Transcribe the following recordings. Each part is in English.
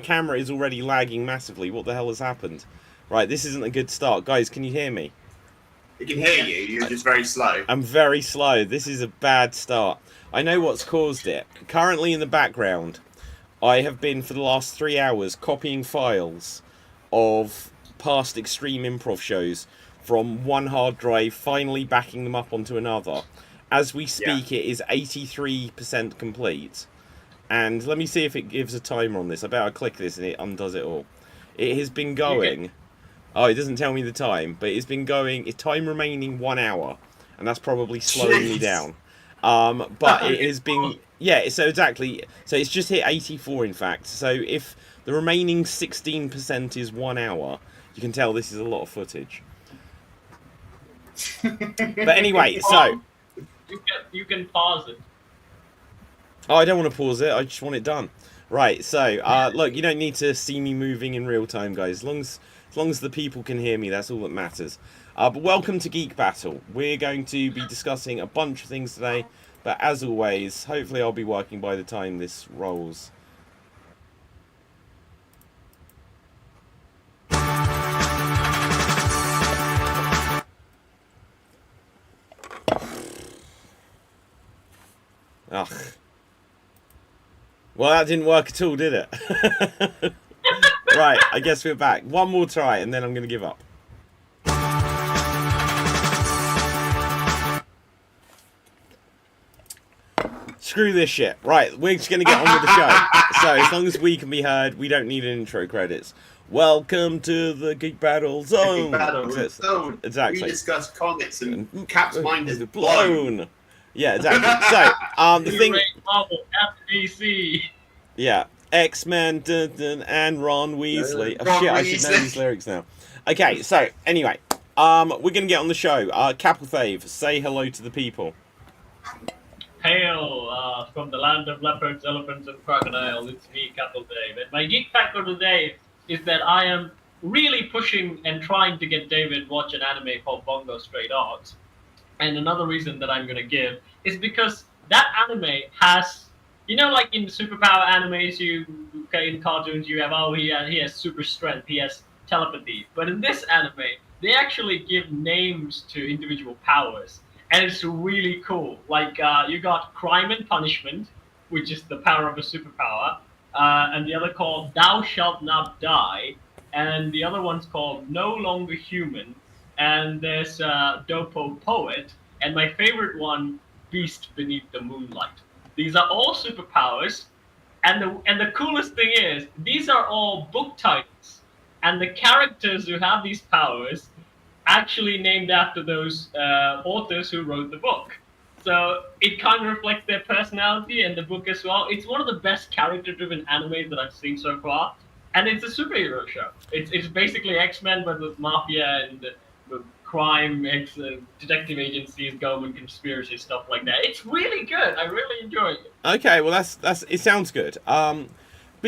camera is already lagging massively. What the hell has happened? Right, this isn't a good start. Guys, can you hear me? I can hear you. You're just very slow. I'm very slow. This is a bad start. I know what's caused it. Currently in the background, I have been for the last 3 hours copying files of past Extreme Improv shows from one hard drive, finally backing them up onto another. As we speak, It is 83% complete. And let me see if it gives a timer on this. I bet I click this and it undoes it all. It has been going... Oh, it doesn't tell me the time, but it's been going... Time remaining 1 hour. And that's probably slowing me down. But it has been... Yeah, so exactly. So it's just hit 84, in fact. So if the remaining 16% is 1 hour, you can tell this is a lot of footage. But anyway, so... You can pause it. Oh, I don't want to pause it. I just want it done. Right, so, look, you don't need to see me moving in real time, guys. As long as the people can hear me, that's all that matters. But welcome to Geek Battle. We're going to be discussing a bunch of things today. But as always, hopefully I'll be working by the time this rolls. Ugh. Well, that didn't work at all, did it? Right, I guess we're back. One more try, and then I'm going to give up. Screw this shit. Right, we're just going to get on with the show. So, as long as we can be heard, we don't need an intro credits. Welcome to the Geek Battle Zone. Geek Battle Zone. Exactly. We discuss comics and Cap's mind is blown. Yeah, exactly. So, the thing... Marvel, FDC. Yeah, X-Men, and Ron Weasley. Oh, shit, Weasley. I should know these lyrics now. Okay, so, anyway, we're going to get on the show. Capelthave, say hello to the people. Hail from the land of leopards, elephants, and crocodiles. It's me, Capelthave. And my geek fact for today is that I am really pushing and trying to get David watch an anime called Bongo Stray Dogs. And another reason that I'm going to give is because that anime has, you know, like in superpower animes, in cartoons, you have, oh, he has super strength, he has telepathy. But in this anime, they actually give names to individual powers. And it's really cool. Like, you got Crime and Punishment, which is the power of a superpower. And the other called Thou Shalt Not Die. And the other one's called No Longer Human. And there's Dopo Poet, and my favorite one, Beast Beneath the Moonlight. These are all superpowers, and the coolest thing is, these are all book titles, and the characters who have these powers actually named after those authors who wrote the book. So it kind of reflects their personality and the book as well. It's one of the best character-driven animes that I've seen so far, and it's a superhero show. It's basically X-Men, but with mafia and crime, detective agencies, government conspiracy, stuff like that. It's really good. I really enjoy it. Okay, well that's it sounds good. But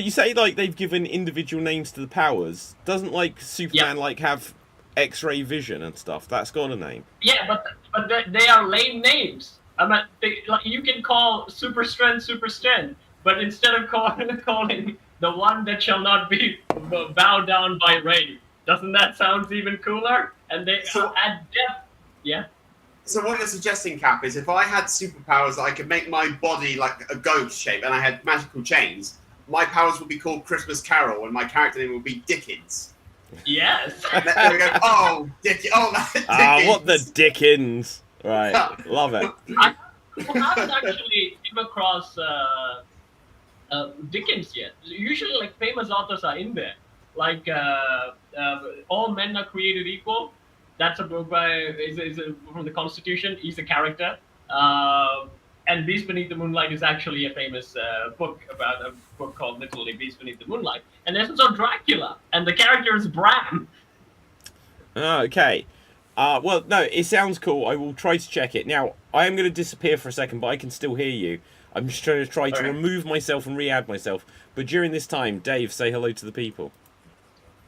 you say like they've given individual names to the powers. Doesn't like Superman like have X-ray vision and stuff? That's got a name. Yeah, but they are lame names. I mean, like you can call super strength, but instead of calling the one that shall not be bowed down by rain. Doesn't that sound even cooler? And they add depth. Yeah. So what you're suggesting, Cap, is if I had superpowers that I could make my body like a ghost shape and I had magical chains, my powers would be called Christmas Carol and my character name would be Dickens. Yes. There we go. Oh, Dickens. Oh, Dickens. What the Dickens. Right. Love it. I haven't actually come across Dickens yet. Usually, like, famous authors are in there. Like, All Men Are Created Equal. That's a book from the Constitution. He's a character. And Beast Beneath the Moonlight is actually a famous book about a book called literally Beast Beneath the Moonlight. And there's also Dracula. And the character is Bram. Okay. Well, no, it sounds cool. I will try to check it. Now, I am going to disappear for a second, but I can still hear you. I'm just trying to remove myself and re-add myself. But during this time, Dave, say hello to the people.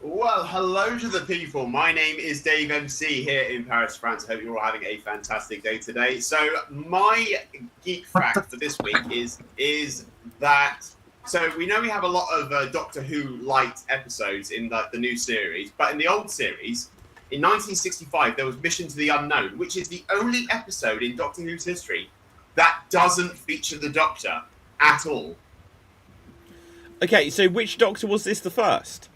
Well, hello to the people. My name is Dave MC here in Paris, France. I hope you're all having a fantastic day today. So my geek fact for this week is that So we know we have a lot of Doctor Who light episodes in the new series, but in the old series, in 1965, there was Mission to the Unknown, which is the only episode in Doctor Who's history that doesn't feature the Doctor at all. Okay, so which Doctor was this? The first?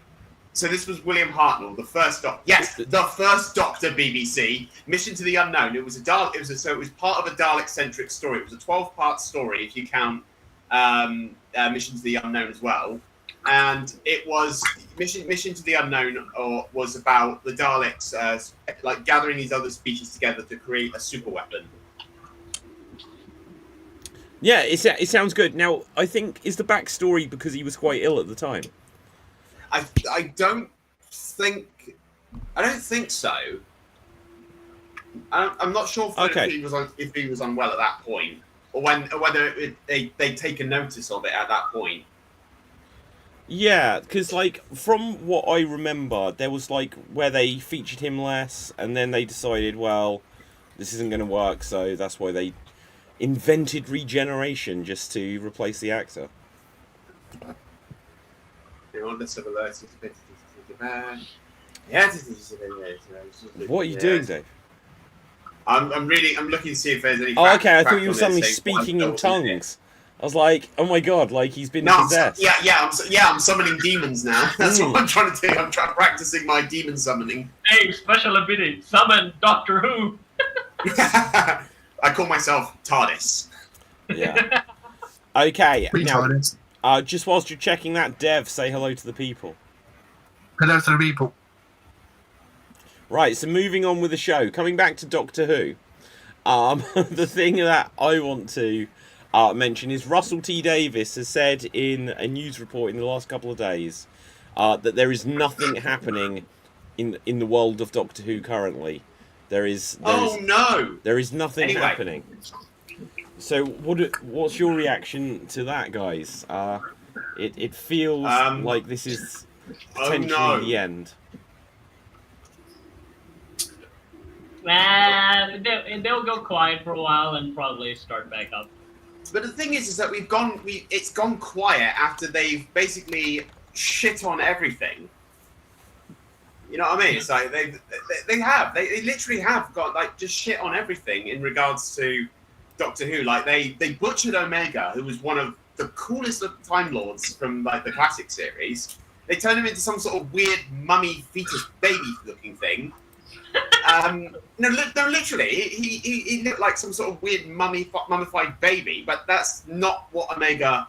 So this was William Hartnell, the first Doctor. Yes, the first Doctor. BBC Mission to the Unknown. It was so it was part of a Dalek-centric story. It was a 12-part story, if you count Mission to the Unknown as well. And it was Mission to the Unknown, was about the Daleks like gathering these other species together to create a super weapon. Yeah, it sounds good. Now, I think, is the backstory because he was quite ill at the time? I don't think so. I'm not sure if he was unwell at that point, or whether they'd taken notice of it at that point. Yeah, because, like, from what I remember, there was, like, where they featured him less, and then they decided, well, this isn't going to work, so that's why they invented regeneration, just to replace the actor. What are you doing, Dave? I'm looking to see if there's any... Oh, okay, I thought you were suddenly speaking in tongues. I was like, oh my god, like he's been possessed. I'm summoning demons now. That's what I'm trying to do. I'm practicing my demon summoning. Hey, special ability, summon Doctor Who. I call myself TARDIS. Yeah. Okay, TARDIS. now, just whilst you're checking that, Dev, say hello to the people. Hello to the people. Right, so moving on with the show, coming back to Doctor Who. The thing that I want to mention is Russell T Davies has said in a news report in the last couple of days that there is nothing happening in the world of Doctor Who currently. There is nothing happening. So what's your reaction to that, guys? It feels like this is potentially the end. They'll go quiet for a while and probably start back up. But the thing is that it's gone quiet after they've basically shit on everything. You know what I mean? It's like they literally have got like just shit on everything in regards to Doctor Who. Like they butchered Omega, who was one of the coolest of Time Lords from like the classic series. They turned him into some sort of weird mummy fetus baby looking thing. No, literally, he looked like some sort of weird mummified baby, but that's not what Omega,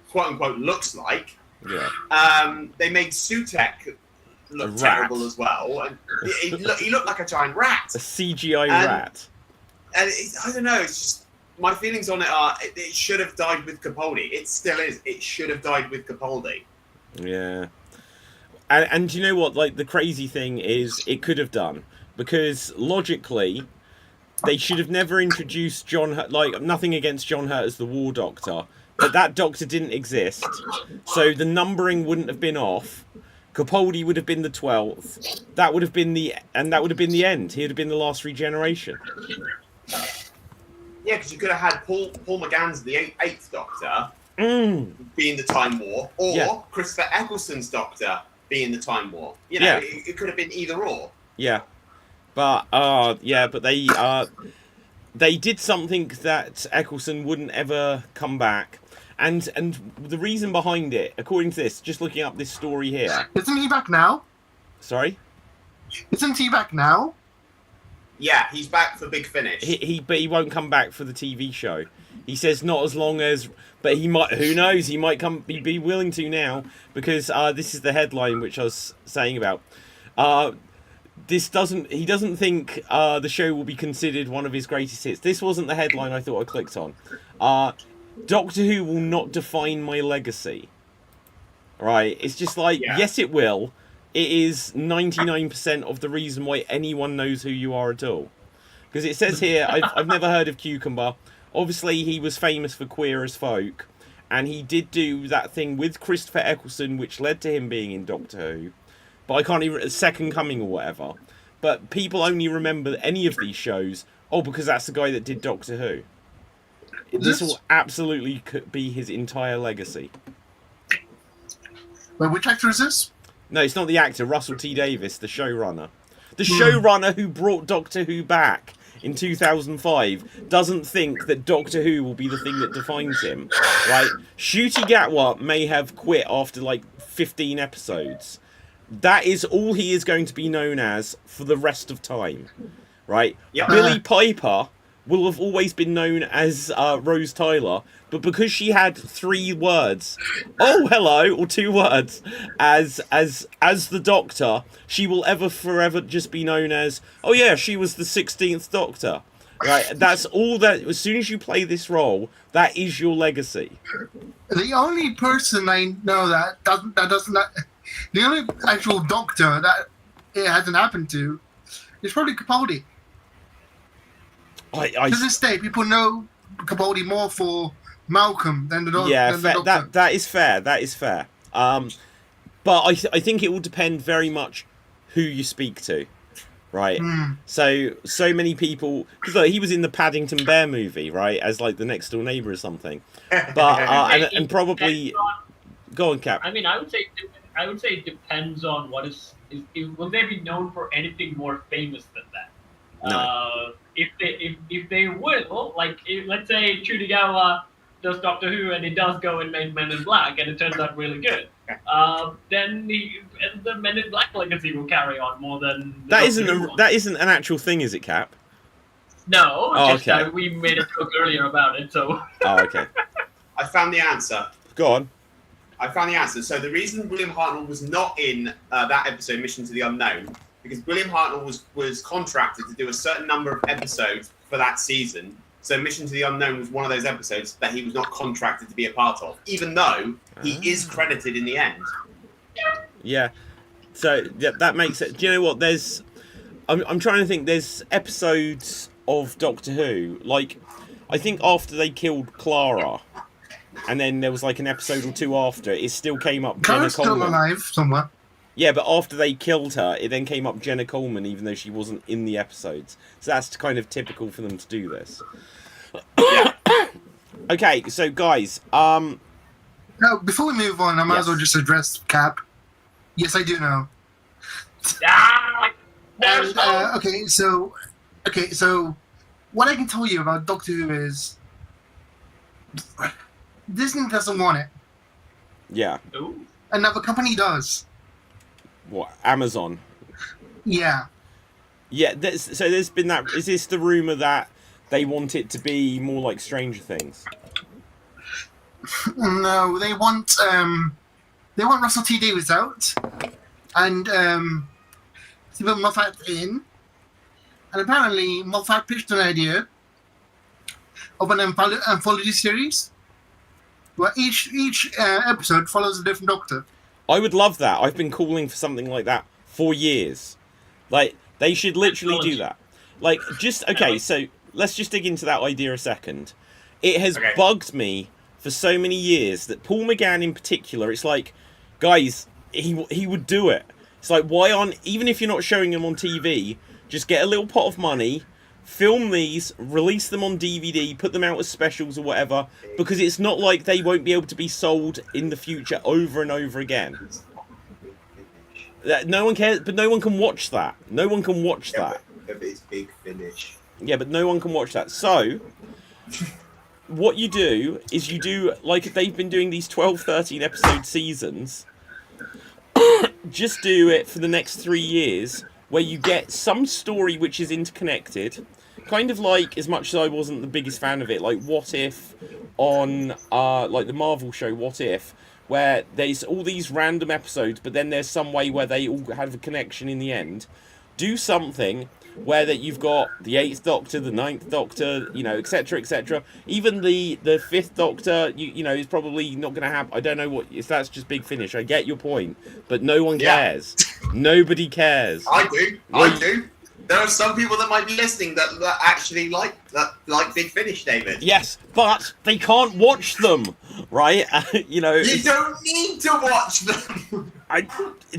quote unquote, looks like. Yeah. They made Sutek look terrible as well, and he looked like a giant rat, a CGI rat. And I don't know. It's just my feelings on it are it should have died with Capaldi. It still is. It should have died with Capaldi. Yeah. And you know what? Like the crazy thing is, it could have done. Because logically, they should have never introduced John Hurt. Like, nothing against John Hurt as the War Doctor, but that Doctor didn't exist, so the numbering wouldn't have been off. Capaldi would have been the 12th. That would have been the end. He would have been the last regeneration. Yeah, because you could have had Paul McGann's the 8th Doctor being the Time War, or Christopher Eccleston's Doctor being the Time War. You know, it could have been either or. Yeah. But they did something that Eccleston wouldn't ever come back, and the reason behind it, according to this, just looking up this story here. Isn't he back now? Sorry? Isn't he back now? Yeah, he's back for Big Finish. But he won't come back for the TV show. He says not as long as, but he might. Who knows? He might be willing to now, because this is the headline which I was saying about. He doesn't think the show will be considered one of his greatest hits. This wasn't the headline I thought I clicked on. Doctor Who will not define my legacy. Right? It's just like, yes, it will. It is 99% of the reason why anyone knows who you are at all. Because it says here, I've never heard of Cucumber. Obviously, he was famous for Queer as Folk. And he did do that thing with Christopher Eccleston, which led to him being in Doctor Who. But I can't even... Second Coming or whatever. But people only remember any of these shows, because that's the guy that did Doctor Who. This will absolutely be his entire legacy. Wait, which actor is this? No, it's not the actor. Russell T Davies, the showrunner. The showrunner who brought Doctor Who back in 2005 doesn't think that Doctor Who will be the thing that defines him, right? Ncuti Gatwa may have quit after like 15 episodes. That is all he is going to be known as for the rest of time, right? Yep. Billie Piper will have always been known as Rose Tyler, but because she had 3 words, oh hello, or 2 words, as the Doctor, she will forever just be known as, oh yeah, she was the 16th Doctor. Right, that's all that. As soon as you play this role, that is your legacy. The only person I know that doesn't the only actual Doctor that it hasn't happened to is probably Capaldi. To this day, people know Capaldi more for Malcolm than the Doctor. Yeah, than the Doctor. that is fair. That is fair. But I think it will depend very much who you speak to, right? So many people, because he was in the Paddington Bear movie, right, as like the next door neighbour or something. But and probably go on, Cap. I mean, I would say it depends on what is will they be known for anything more famous than that? No. If they will, like let's say Chudigawa does Doctor Who and it does go in Men in Black and it turns out really good, then the Men in Black legacy will carry on more than That isn't an actual thing, is it, Cap? No, just okay. that we made a joke earlier about it, so. Oh, okay. I found the answer. Go on. I found the answer. So the reason William Hartnell was not in that episode, Mission to the Unknown, because William Hartnell was contracted to do a certain number of episodes for that season. So Mission to the Unknown was one of those episodes that he was not contracted to be a part of, even though he is credited in the end. Yeah. So yeah, that makes it. Do you know what? I'm trying to think. There's episodes of Doctor Who, like I think after they killed Clara, and then there was like an episode or 2 after. It still came up. Clara's still alive somewhere. Yeah, but after they killed her, it then came up Jenna Coleman, even though she wasn't in the episodes. So that's kind of typical for them to do this. Okay, so guys, Now, before we move on, I might as well just address Cap. Yes, I do know. And, okay, so what I can tell you about Doctor Who is Disney doesn't want it. Yeah. Ooh. Another company does. What, Amazon? Yeah. Yeah, so there's been that. Is this the rumour that they want it to be more like Stranger Things? No, they want Russell T Davies out, and Stephen Moffat in, and apparently Moffat pitched an idea of an anthology series where each episode follows a different Doctor. I would love that. I've been calling for something like that for years. Like, they should literally do that. Like, okay, so let's just dig into that idea a second. It has bugged me for so many years that Paul McGann in particular, it's like, guys, he would do it. It's like, why even if you're not showing him on TV, just get a little pot of money, film these, release them on DVD, put them out as specials or whatever, because it's not like they won't be able to be sold in the future over and over again. No one cares, but no one can watch that. No one can watch that. It's Big Finish. Yeah, but no one can watch that. So, what you do is you do, like they've been doing these 12, 13 episode seasons, just do it for the next 3 years, where you get some story which is interconnected, kind of like, as much as I wasn't the biggest fan of it, like What If on like the Marvel show What If, where there's all these random episodes, but then there's some way where they all have a connection in the end. Do something where that you've got the 8th Doctor, the 9th Doctor, you know, etc., etc. Even the 5th Doctor, you know, is probably not going to happen. I don't know what, if that's just Big Finish. I get your point, but no one cares. Nobody cares. I do. There are some people that might be listening that actually like Big Finish, David. Yes, but they can't watch them, right? You know, you don't need to watch them.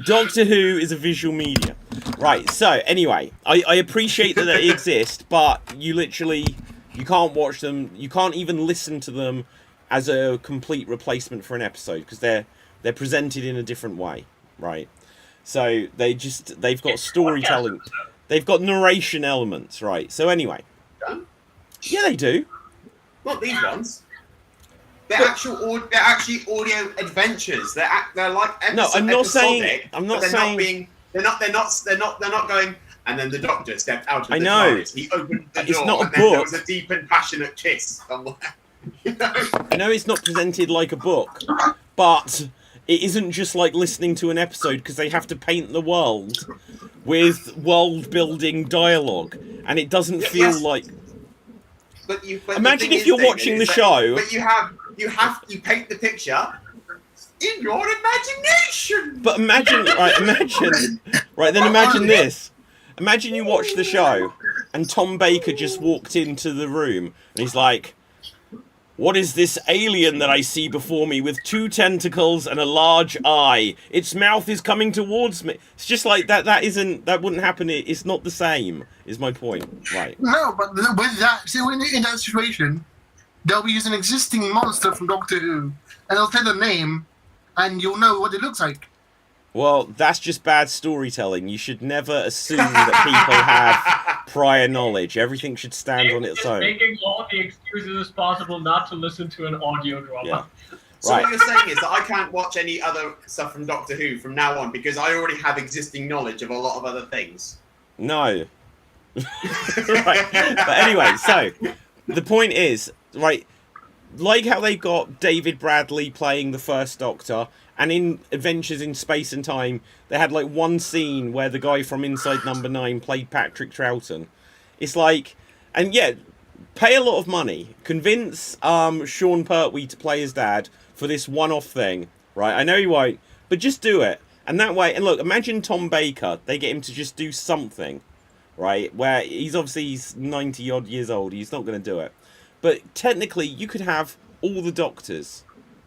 Doctor Who is a visual media, right? So anyway, I appreciate that they exist, but you can't watch them. You can't even listen to them as a complete replacement for an episode because they're They're presented in a different way, right? So they've got storytelling, they've got narration elements, right? So anyway, yeah, they do. Not these ones. They're actually audio adventures. They're like episodic. No, I'm not saying. I'm not saying. They're not going. And then the Doctor stepped out of I the know. TARDIS. He opened the It's door, not a and then there book. was a deep and passionate kiss. You know? I know it's not presented like a book, but it isn't just like listening to an episode because they have to paint the world with world-building dialogue, and it doesn't feel like. But Imagine if you're watching the show. But you paint the picture in your imagination. But imagine this. Imagine you watch the show, and Tom Baker just walked into the room, and he's like, "What is this alien that I see before me with 2 tentacles and a large eye? Its mouth is coming towards me." It's just like that. That wouldn't happen. It's not the same. Is my point, right? No, but with that, see, in that situation, they'll use an existing monster from Doctor Who, and they'll say the name, and you'll know what it looks like. Well, that's just bad storytelling. You should never assume that people have prior knowledge. Everything should stand on its own. Making all the excuses as possible not to listen to an audio drama. Yeah. So Right. what you're saying is that I can't watch any other stuff from Doctor Who from now on because I already have existing knowledge of a lot of other things. No. Right. But anyway, so the point is, right, like how they got David Bradley playing the first Doctor, and in Adventures in Space and Time, they had like one scene where the guy from Inside Number 9 played Patrick Troughton. It's like, and yeah, pay a lot of money, convince Sean Pertwee to play his dad for this one-off thing, right? I know he won't, but just do it. And that way, and look, imagine Tom Baker, they get him to just do something, right? Where he's 90 odd years old, he's not going to do it. But technically, you could have all the Doctors.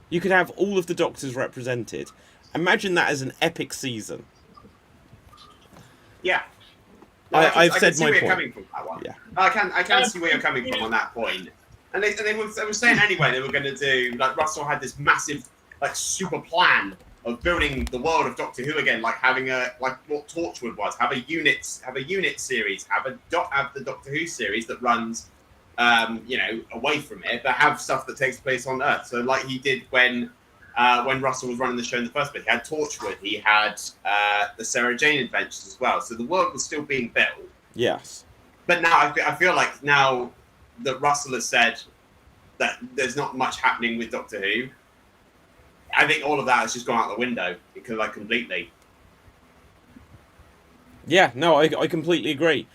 You could have all of the Doctors represented. Imagine that as an epic season. Yeah. I've said my I can see where point. you're coming from that one. Yeah. I can see where you're coming from on that point. And they were saying anyway they were going to do, like, Russell had this massive, like, super plan of building the world of Doctor Who again, like having like what Torchwood was, have a unit series, have the Doctor Who series that runs, away from it, but have stuff that takes place on Earth. So like he did when Russell was running the show in the first place, he had Torchwood, he had the Sarah Jane Adventures as well. So the world was still being built. Yes. But now I feel like now that Russell has said that there's not much happening with Doctor Who, I think all of that has just gone out the window because, like, completely. Yeah, no, I completely agree.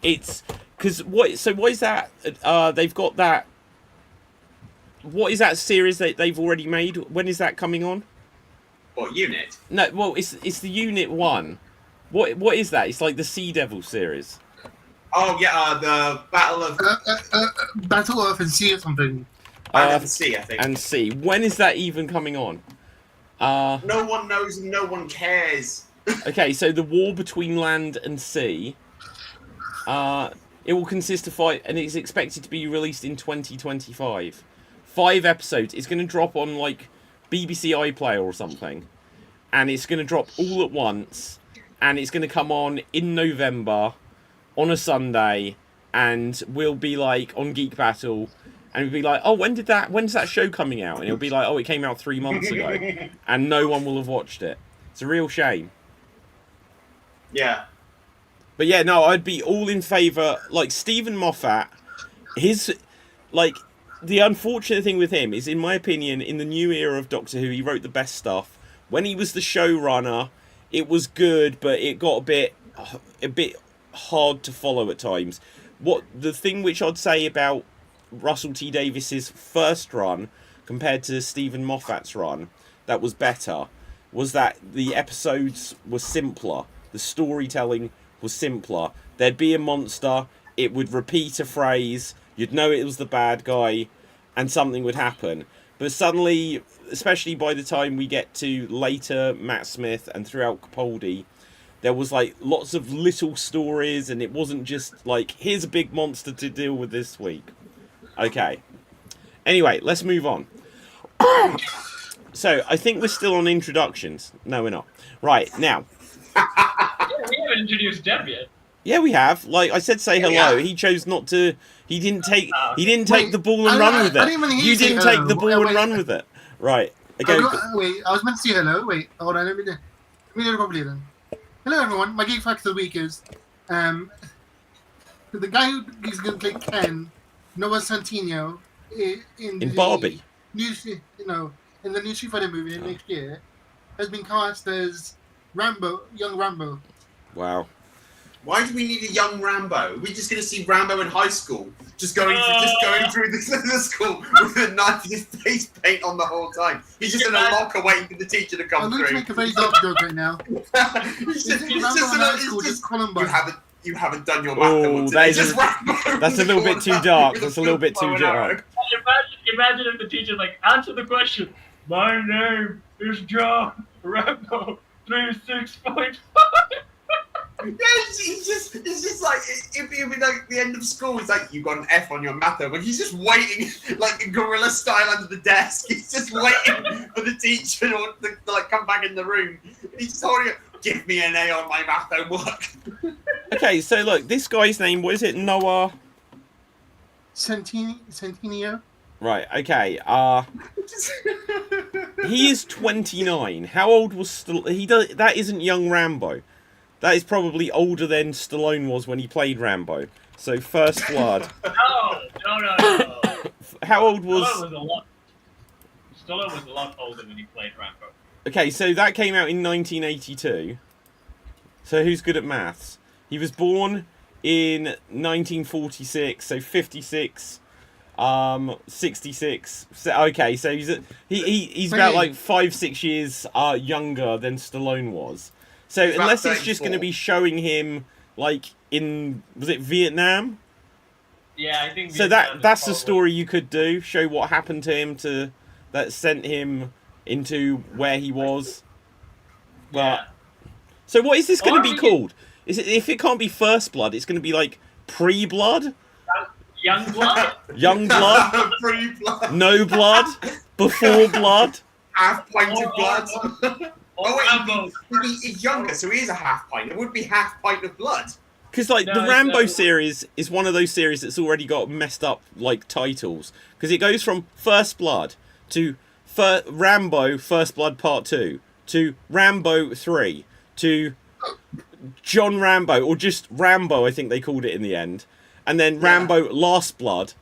It's because what is that? They've got that. What is that series that they've already made? When is that coming on? What unit? No, well, it's the Unit 1. What is that? It's like the Sea Devil series. Oh yeah, the Battle of Battle Earth and Sea or something. Sea, I think. And Sea. When is that even coming on? No one knows and no one cares. Okay, so the war between land and sea. It will consist of 5, and it's expected to be released in 2025. 5 episodes. It's going to drop on like BBC iPlayer or something, and it's going to drop all at once, and it's going to come on in November on a Sunday, and we'll be like on Geek Battle, and we'll be like, oh, when's that show coming out? And it'll be like, oh, it came out 3 months ago, and no one will have watched it. It's a real shame. Yeah. But yeah, no, I'd be all in favour. Like, Stephen Moffat, the unfortunate thing with him is, in my opinion, in the new era of Doctor Who, he wrote the best stuff. When he was the showrunner, it was good, but it got a bit hard to follow at times. The thing which I'd say about Russell T Davies's first run compared to Stephen Moffat's run that was better was that the episodes were simpler. The storytelling was simpler. There'd be a monster, it would repeat a phrase, you'd know it was the bad guy, and something would happen. But suddenly, especially by the time we get to later Matt Smith and throughout Capaldi, there was like lots of little stories, and it wasn't just like, here's a big monster to deal with this week. Okay. Anyway, let's move on. So I think we're still on introductions. No, we're not. Right now. Yeah, we haven't introduced Deb yet. Yeah, we have. Like I said, say Yeah, we hello. have. He chose not to. He didn't take. He didn't Wait, take the ball and I- run with I it. didn't even hear You you say didn't take hello. the ball and Wait. run with it. Right. Okay. Wait, I was meant to say hello. Wait, hold on. Let me do it properly then. Hello, everyone. My geek fact of the week is, the guy who is going to play Ken, Noah Centineo, In Barbie. In the new Street Fighter movie next year, has been cast as young Rambo. Wow. Why do we need a young Rambo? We're just going to see Rambo in high school, just going through the school with a knife in his face paint on the whole time. He's just in a locker waiting for the teacher to come I'm going to through. make a very dark joke right now. It's just Rambo in high school, just Columbine. you haven't done your math. Oh, today. Just Rambo that's a in the little bit too corner dark. with That's a little bit too bow and arrow. dark. Imagine if the teacher like answer the question. My name is John Rambo 36.5. Yeah, it's just like it'd be like the end of school. It's like you got an F on your math homework. He's just waiting, like gorilla style, under the desk. He's just waiting for the teacher to like come back in the room. He's just holding it. Give me an A on my math homework. Okay, so look, this guy's name, what is it? Noah. Centineo? Right. Okay. He is 29. How old was Stallone? That isn't young Rambo. That is probably older than Stallone was when he played Rambo. So First Blood. No. How old was? Stallone was a lot older when he played Rambo. Okay, so that came out in 1982. So who's good at maths? He was born in 1946, so 56, 66. So, okay, so he's about like 5-6 years younger than Stallone was. So He's unless about it's just going to 34. be showing him like was it Vietnam? Yeah, I think. So Vietnam that's is the probably- story you could do. Show what happened to him that sent him into where he was. But Yeah. so what is this going Or to be we could- called? Is it, if it can't be First Blood, it's going to be like Pre-Blood, Young blood. Young Blood, Free blood. No Blood, Before Blood. Half pint Or- of blood. or Oh wait, Rambo. he's younger, so he is a half pint. It would be half pint of blood. Because like No, the it's, Rambo series is one of those series that's already got messed up like titles. Because it goes from First Blood to Rambo First Blood Part 2 to Rambo 3 to John Rambo, or just Rambo, I think they called it in the end. And then Rambo Last Blood.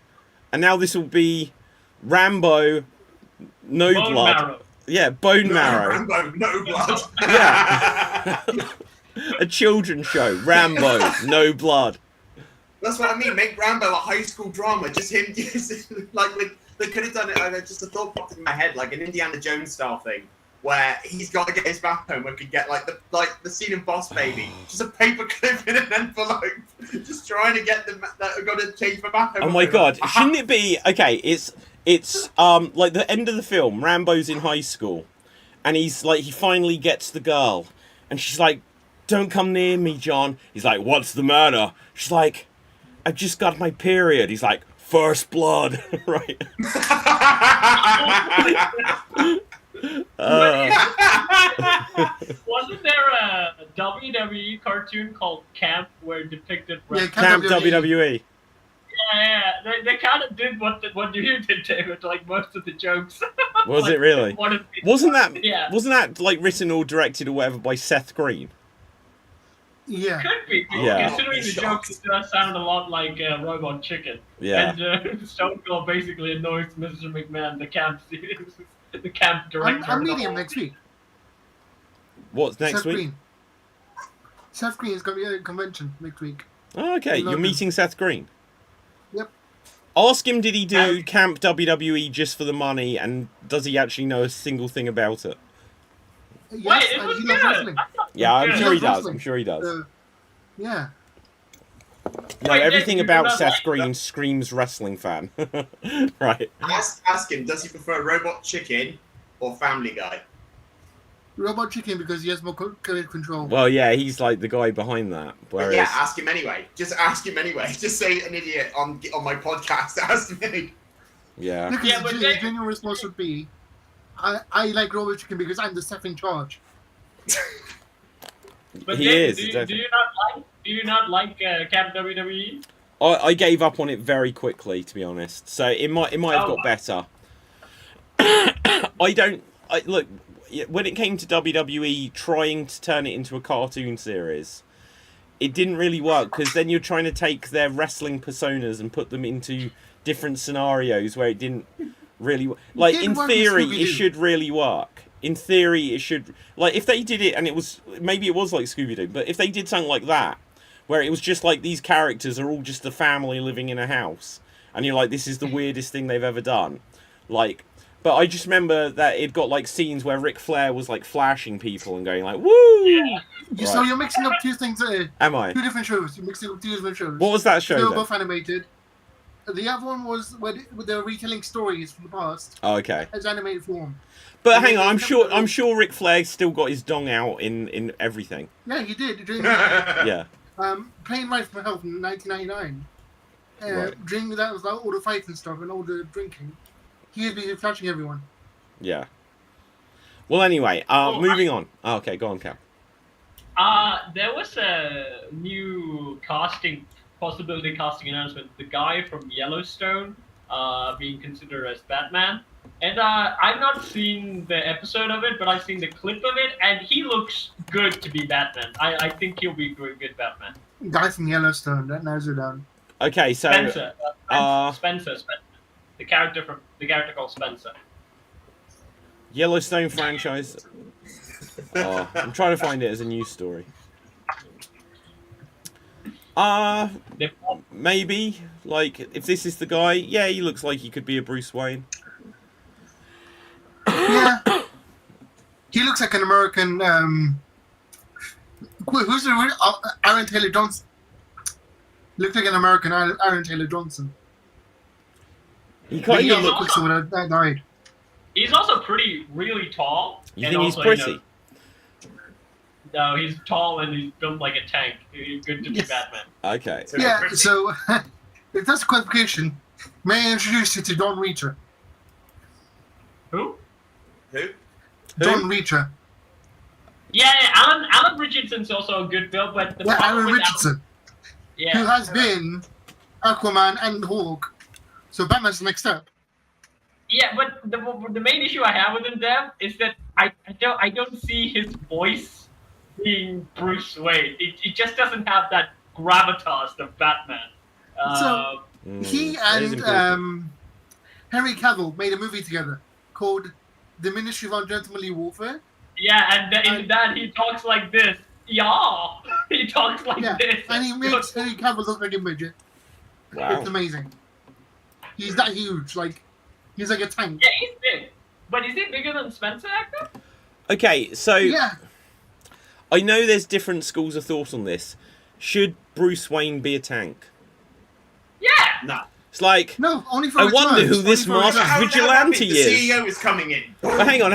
And now this will be Rambo No Bone Blood. marrow. Yeah, Bone Marrow. Rambo, no blood. Yeah. A children's show. Rambo No Blood. That's what I mean. Make Rambo a high school drama. Just him, they could have done it. Just a thought popped in my head, like an Indiana Jones style thing, where he's got to get his math homework and get like the scene in Boss Baby, just a paper clip in an envelope, just trying to get got to change my math homework. Oh my god! Shouldn't it be okay? It's like the end of the film. Rambo's in high school, and he finally gets the girl, and she's like, "Don't come near me, John." He's like, "What's the matter?" She's like, "I've just got my period." He's like, "First blood," right? Wasn't there a WWE cartoon called Camp where it depicted Yeah, Camp WWE. Yeah, they kind of did what you did, David. Like most of the jokes. Was Like, it really? Wasn't Yeah. that like written or directed or whatever by Seth Green? Yeah. Could be. Yeah. Considering the jokes, it does sound a lot like Robot Chicken. Yeah. And Stone Cold basically annoys Mr. McMahon, the camp director. I'm meeting him next week. What's next Seth week? Green. Seth Green is going to be at a convention next week. Oh, okay. In You're London. meeting Seth Green. Yep. Ask him, did he do Camp WWE just for the money, and does he actually know a single thing about it? Yes, Wait, it and was he good. loves wrestling. Yeah, I'm Yeah. sure he He loves does. I'm wrestling. sure he does. Yeah. No, Wait, everything Dave, about you're not Seth like Green screams wrestling fan. Right. Ask him, does he prefer Robot Chicken or Family Guy? Robot Chicken because he has more career control. Well, yeah, he's like the guy behind that. Whereas, Yeah, ask him anyway. Just ask him anyway. Just say an idiot on my podcast. Ask me. yeah. Because Yeah, but his they- genuine response would be, I like Robot Chicken because I'm the chef in charge. But He David, is, do you definitely. not like Camp WWE? I gave up on it very quickly, to be honest. So it might have got better. Look, when it came to WWE trying to turn it into a cartoon series, it didn't really work because then you're trying to take their wrestling personas and put them into different scenarios where it didn't really like. In theory, it should really work. In theory, it should, like, if they did it and it was, maybe it was like Scooby-Doo, but if they did something like that, where it was just like these characters are all just a family living in a house, and you're like, this is the weirdest thing they've ever done, like. But I just remember that it got like scenes where Ric Flair was like flashing people and going like, "Woo!" Yeah. So you're mixing up two things. Am I? Two different shows. You're mixing up two different shows. What was that show? They were Then? both animated. The other one was where they were retelling stories from the past Oh, okay. as animated form. But hang on, I'm sure Ric Flair still got his dong out in everything. Yeah, he did. During Yeah. Playing Life for Health in 1999. Right. During that was like all the fights and stuff and all the drinking. He was busy flashing everyone. Yeah. Well, anyway, moving on. Oh, okay, go on, Cap. There was a new possibility casting announcement. The guy from Yellowstone being considered as Batman. And I've not seen the episode of it, but I've seen the clip of it, and he looks good to be Batman. I think he'll be a good Batman. Guy from Yellowstone, that narrows it down. Okay, so Spencer. The character called Spencer. Yellowstone franchise. Oh, I'm trying to find it as a news story. Maybe, like, if this is the guy, yeah, he looks like he could be a Bruce Wayne. Yeah. He looks like an American, who's the Aaron Taylor Johnson? Looked like an American Aaron Taylor Johnson. He kind of looks like that died. He's also really tall. You think he's pretty? No, he's tall and he's built like a tank. He's good to be Batman. Okay. Yeah, so if that's a qualification, may I introduce you to Don Reacher? Who? Don Reacher. Yeah, Alan Richardson's also a good build, but the problem Alan with Richardson, who has been Aquaman and Hulk. So Batman's the next step. Yeah, but the main issue I have with him, Dev, is that I don't see his voice being Bruce Wayne. It just doesn't have that gravitas of Batman. He and Henry Cavill made a movie together called The Ministry of Ungentlemanly Warfare. Yeah, and in that he talks like this. Yeah, he talks like this. And he makes Henry Cavill look like a midget. Wow. It's amazing. He's that huge, like he's like a tank. Yeah, he's big. But is he bigger than Spencer, actor? Okay, so Yeah. I know there's different schools of thought on this. Should Bruce Wayne be a tank? Yeah. No. It's like, No, only for I returns. wonder who Only this for masked returns. vigilante The is. CEO is coming in. But hang on,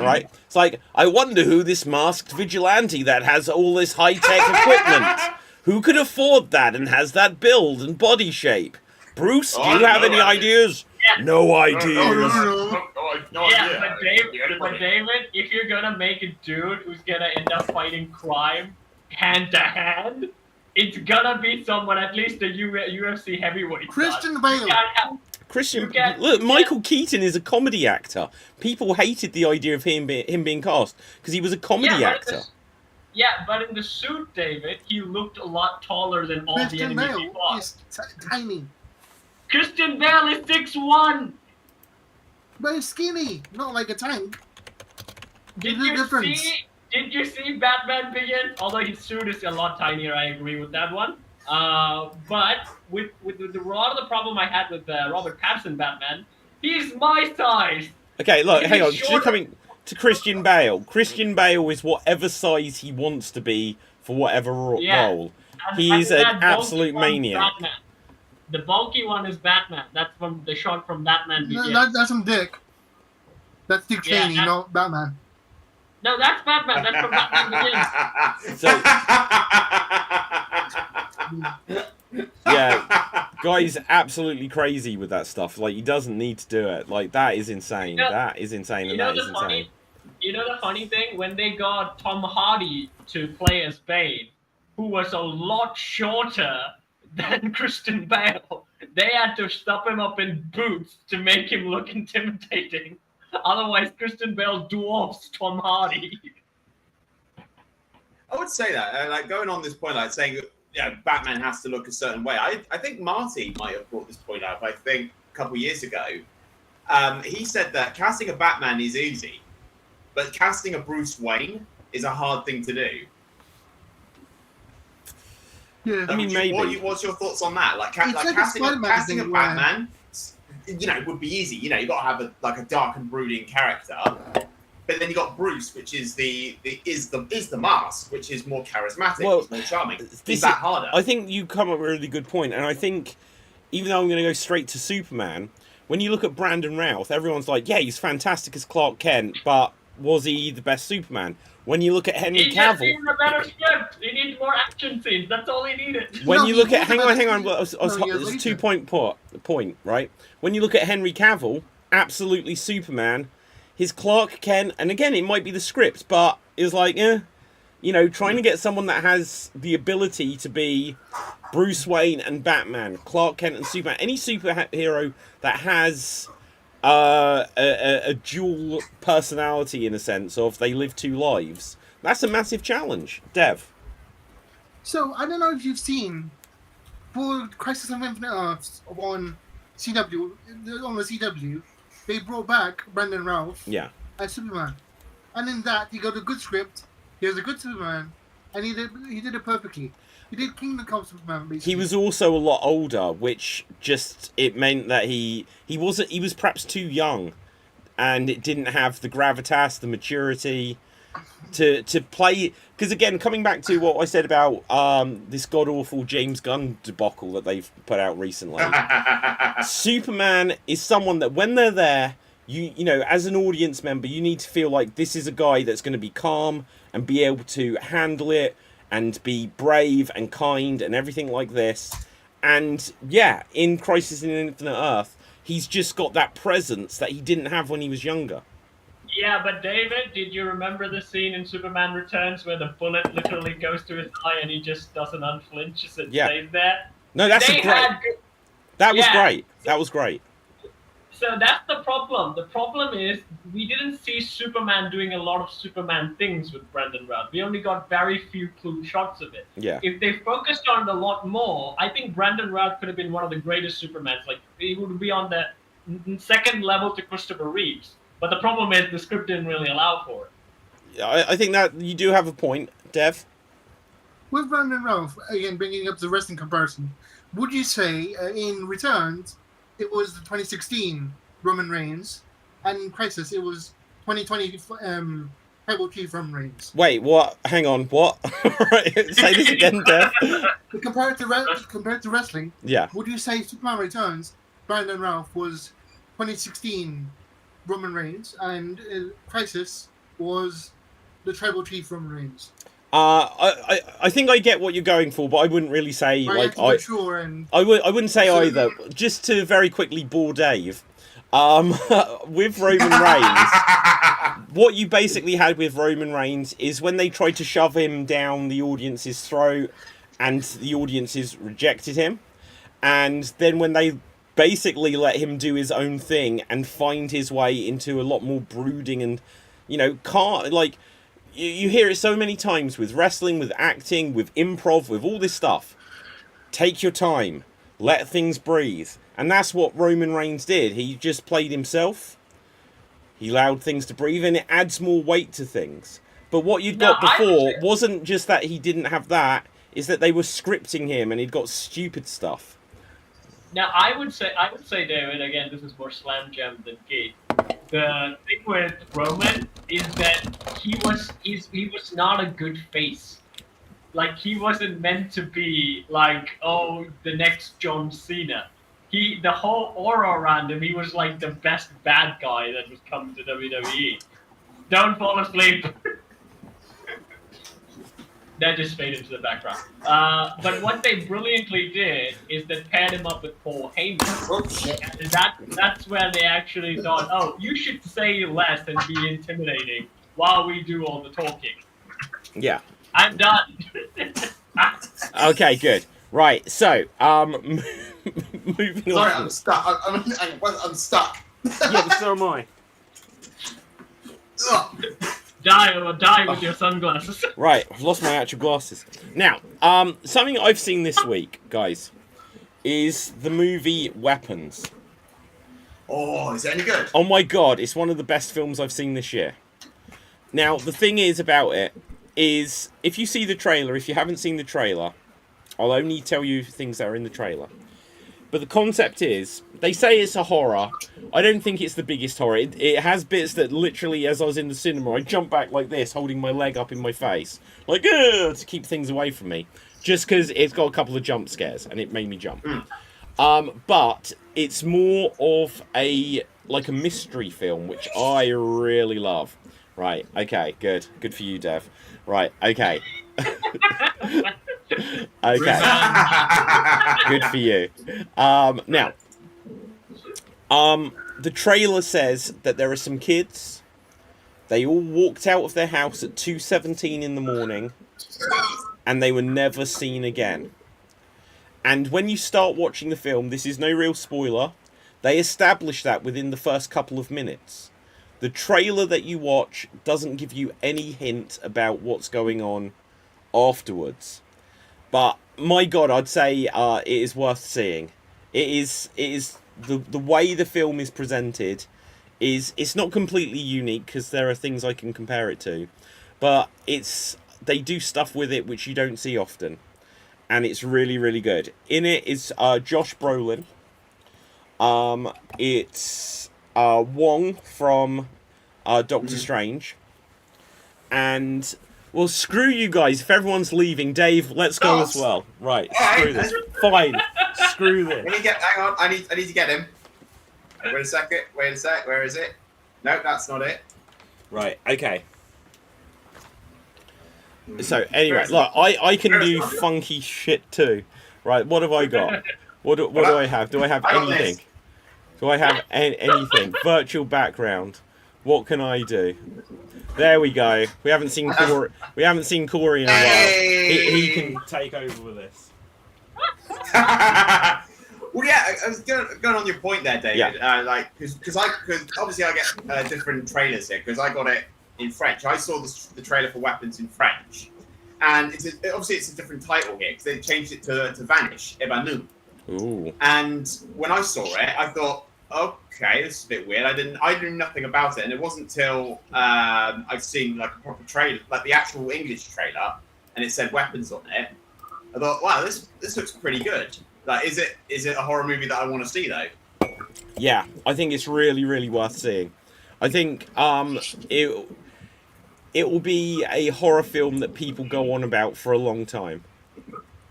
right? It's like, I wonder who this masked vigilante that has all this high-tech equipment. Who could afford that and has that build and body shape? Bruce, do you have any ideas? Yeah. No ideas. No Yeah, idea. but David, if you're gonna make a dude who's gonna end up fighting crime hand to hand, it's gonna be someone, at least a UFC heavyweight. Christian Bale. Look, Michael Keaton is a comedy actor. People hated the idea of him being cast because he was a comedy actor. But in the suit, David, he looked a lot taller than all the Christian enemies he Bale fought. is tiny. Christian Bale is 6'1". But he's skinny, not like a tank. Did There's a you difference. see Batman Begins? Although his suit is a lot tinier, I agree with that one. But with the lot of the problem I had with Robert Pattinson Batman, he's my size. Okay, look, hang on. Shorter. Just coming to Christian Bale. Christian Bale is whatever size he wants to be for whatever role. He's an absolute maniac. Batman. The bulky one is Batman. That's from the shot from Batman Begins. That's some Dick. That's Dick Cheney, not Batman. No, that's Batman. That's from Batman Begins. So, yeah. Guy's absolutely crazy with that stuff. Like, he doesn't need to do it. Like, that is insane. That is insane, and that is insane. You know the funny thing? When they got Tom Hardy to play as Bane, who was a lot shorter than Christian Bale, they had to stuff him up in boots to make him look intimidating. Otherwise, Christian Bale dwarfs Tom Hardy. I would say that, like going on this point, like saying, Batman has to look a certain way. I think Marty might have brought this point up. I think a couple of years ago, he said that casting a Batman is easy, but casting a Bruce Wayne is a hard thing to do. Yeah, I mean, maybe. What's your thoughts on that? Like casting a Batman, would be easy. You got to have a dark and brooding character. But then you got Bruce, which is the mask, which is more charismatic, more charming. Is that harder? I think you come up with a really good point, and I think even though I'm going to go straight to Superman, when you look at Brandon Routh, everyone's like, yeah, he's fantastic as Clark Kent, but was he the best Superman? When you look at Henry Cavill, he needs a better script. He needs more action scenes. That's all he needed. When you look at hang on, it's a 2 point, right? When you look at Henry Cavill, absolutely Superman. His Clark Kent, and again, it might be the script, but it's like, trying to get someone that has the ability to be Bruce Wayne and Batman, Clark Kent and Superman, any superhero that has a dual personality in a sense of they live two lives, that's a massive challenge. Dev. So, I don't know if you've seen, for Crisis on Infinite Earths on the CW, they brought back Brandon Routh as Superman. And in that, he got a good script, he was a good Superman, and he did it perfectly. He did Kingdom Come Superman, basically. He was also a lot older, which it meant that he was perhaps too young, and it didn't have the gravitas, the maturity to play. Because again, coming back to what I said about this god-awful James Gunn debacle that they've put out recently, Superman is someone that when they're there, you know, as an audience member, you need to feel like this is a guy that's going to be calm and be able to handle it and be brave and kind and everything like this. And yeah, in Crisis on Infinite Earth, he's just got that presence that he didn't have when he was younger. Yeah, but David, did you remember the scene in Superman Returns where the bullet literally goes to his eye and he just doesn't unflinch and stays there? No, that was great. That was great. So that's the problem. The problem is we didn't see Superman doing a lot of Superman things with Brandon Routh. We only got very few clean shots of it. Yeah. If they focused on it a lot more, I think Brandon Routh could have been one of the greatest Supermans. Like, he would be on the second level to Christopher Reeves. But the problem is the script didn't really allow for it. I think that you do have a point, Dev. With Brandon Routh, again, bringing up the wrestling comparison, would you say in Returns, it was the 2016 Roman Reigns, and in Crisis, it was 2020 Tribal Chief Roman Reigns? Wait, what? Hang on, what? Say this again, Dev. Compared to wrestling, would you say Superman Returns, Brandon Routh was 2016 Roman Reigns, and Crisis was the Tribal Chief Roman Reigns? I think I get what you're going for, but I wouldn't really say I wouldn't say either. Just to very quickly bore Dave, with Roman Reigns, what you basically had with Roman Reigns is when they tried to shove him down the audience's throat, and the audiences rejected him, and then when they basically let him do his own thing and find his way into a lot more brooding and, you know, you hear it so many times with wrestling, with acting, with improv, with all this stuff. Take your time. Let things breathe. And that's what Roman Reigns did. He just played himself. He allowed things to breathe, and it adds more weight to things. But what you'd got before wasn't just that he didn't have that, is that they were scripting him and he'd got stupid stuff. Now, I would say, David, again, this is more Slam Jam than Geek. The thing with Roman is that he was not a good face. Like, he wasn't meant to be like, oh, the next John Cena. The whole aura around him, he was like the best bad guy that was coming to WWE. Don't fall asleep. That just faded into the background. But what they brilliantly did is they paired him up with Paul Heyman. Oh shit! And that's where they actually thought, oh, you should say less and be intimidating while we do all the talking. Yeah. I'm done. Okay, good. Right, so, moving Sorry, on. I'm stuck. I'm stuck. Yeah, but so am I. Ugh. Die with your sunglasses. Right, I've lost my actual glasses. Now, something I've seen this week, guys, is the movie Weapons. Oh, is it any good? Oh my god, it's one of the best films I've seen this year. Now, the thing is about it is, if you see the trailer, if you haven't seen the trailer, I'll only tell you things that are in the trailer. But the concept is, they say it's a horror. I don't think it's the biggest horror. It has bits that literally, as I was in the cinema, I jumped back like this, holding my leg up in my face. Like, ugh, to keep things away from me. Just because it's got a couple of jump scares, and it made me jump. But it's more of a mystery film, which I really love. Right, okay, good. Good for you, Dev. Right, okay. Okay. Good for you. Now, the trailer says that there are some kids. They all walked out of their house at 2:17 in the morning, and they were never seen again. And when you start watching the film, this is no real spoiler, they establish that within the first couple of minutes. The trailer that you watch doesn't give you any hint about what's going on afterwards. But my god, I'd say it is worth seeing. It is the way the film is presented it's not completely unique, because there are things I can compare it to, but they do stuff with it which you don't see often, and it's really, really good. In it is Josh Brolin. It's Wong from Doctor Strange, and well, screw you guys. If everyone's leaving, Dave, let's go as well. Right, screw this. Fine, screw this. Hang on, I need to get him. Wait a sec. Where is it? No, that's not it. Right, okay. So anyway, look, I can do funky shit too. Right, what have I got? What do I have? Do I have anything? Do I have anything? Virtual background. What can I do? There we go. We haven't seen Corey. We haven't seen Corey in a while. He can take over with this. Well, yeah, I was going on your point there, David. Yeah. Because obviously I get different trailers here, because I got it in French. I saw the trailer for Weapons in French, and obviously it's a different title here, because they changed it to Vanish, Ebanu. Ooh. And when I saw it, I thought, okay, this is a bit weird. I knew nothing about it, and it wasn't until I've seen a proper trailer, the actual English trailer, and it said Weapons on it. I thought, wow, this looks pretty good. Is it a horror movie that I want to see though? Yeah, I think it's really, really worth seeing. I think it will be a horror film that people go on about for a long time.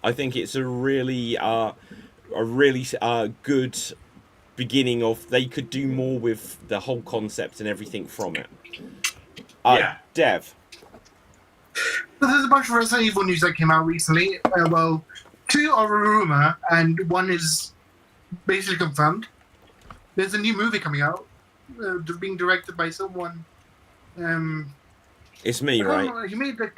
I think it's a really good beginning of, they could do more with the whole concept and everything from it. Yeah. Dev. There's a bunch of Resident Evil news that came out recently. Well, 2 are a rumor, and 1 is basically confirmed. There's a new movie coming out, being directed by someone. It's me, right? Know, he made the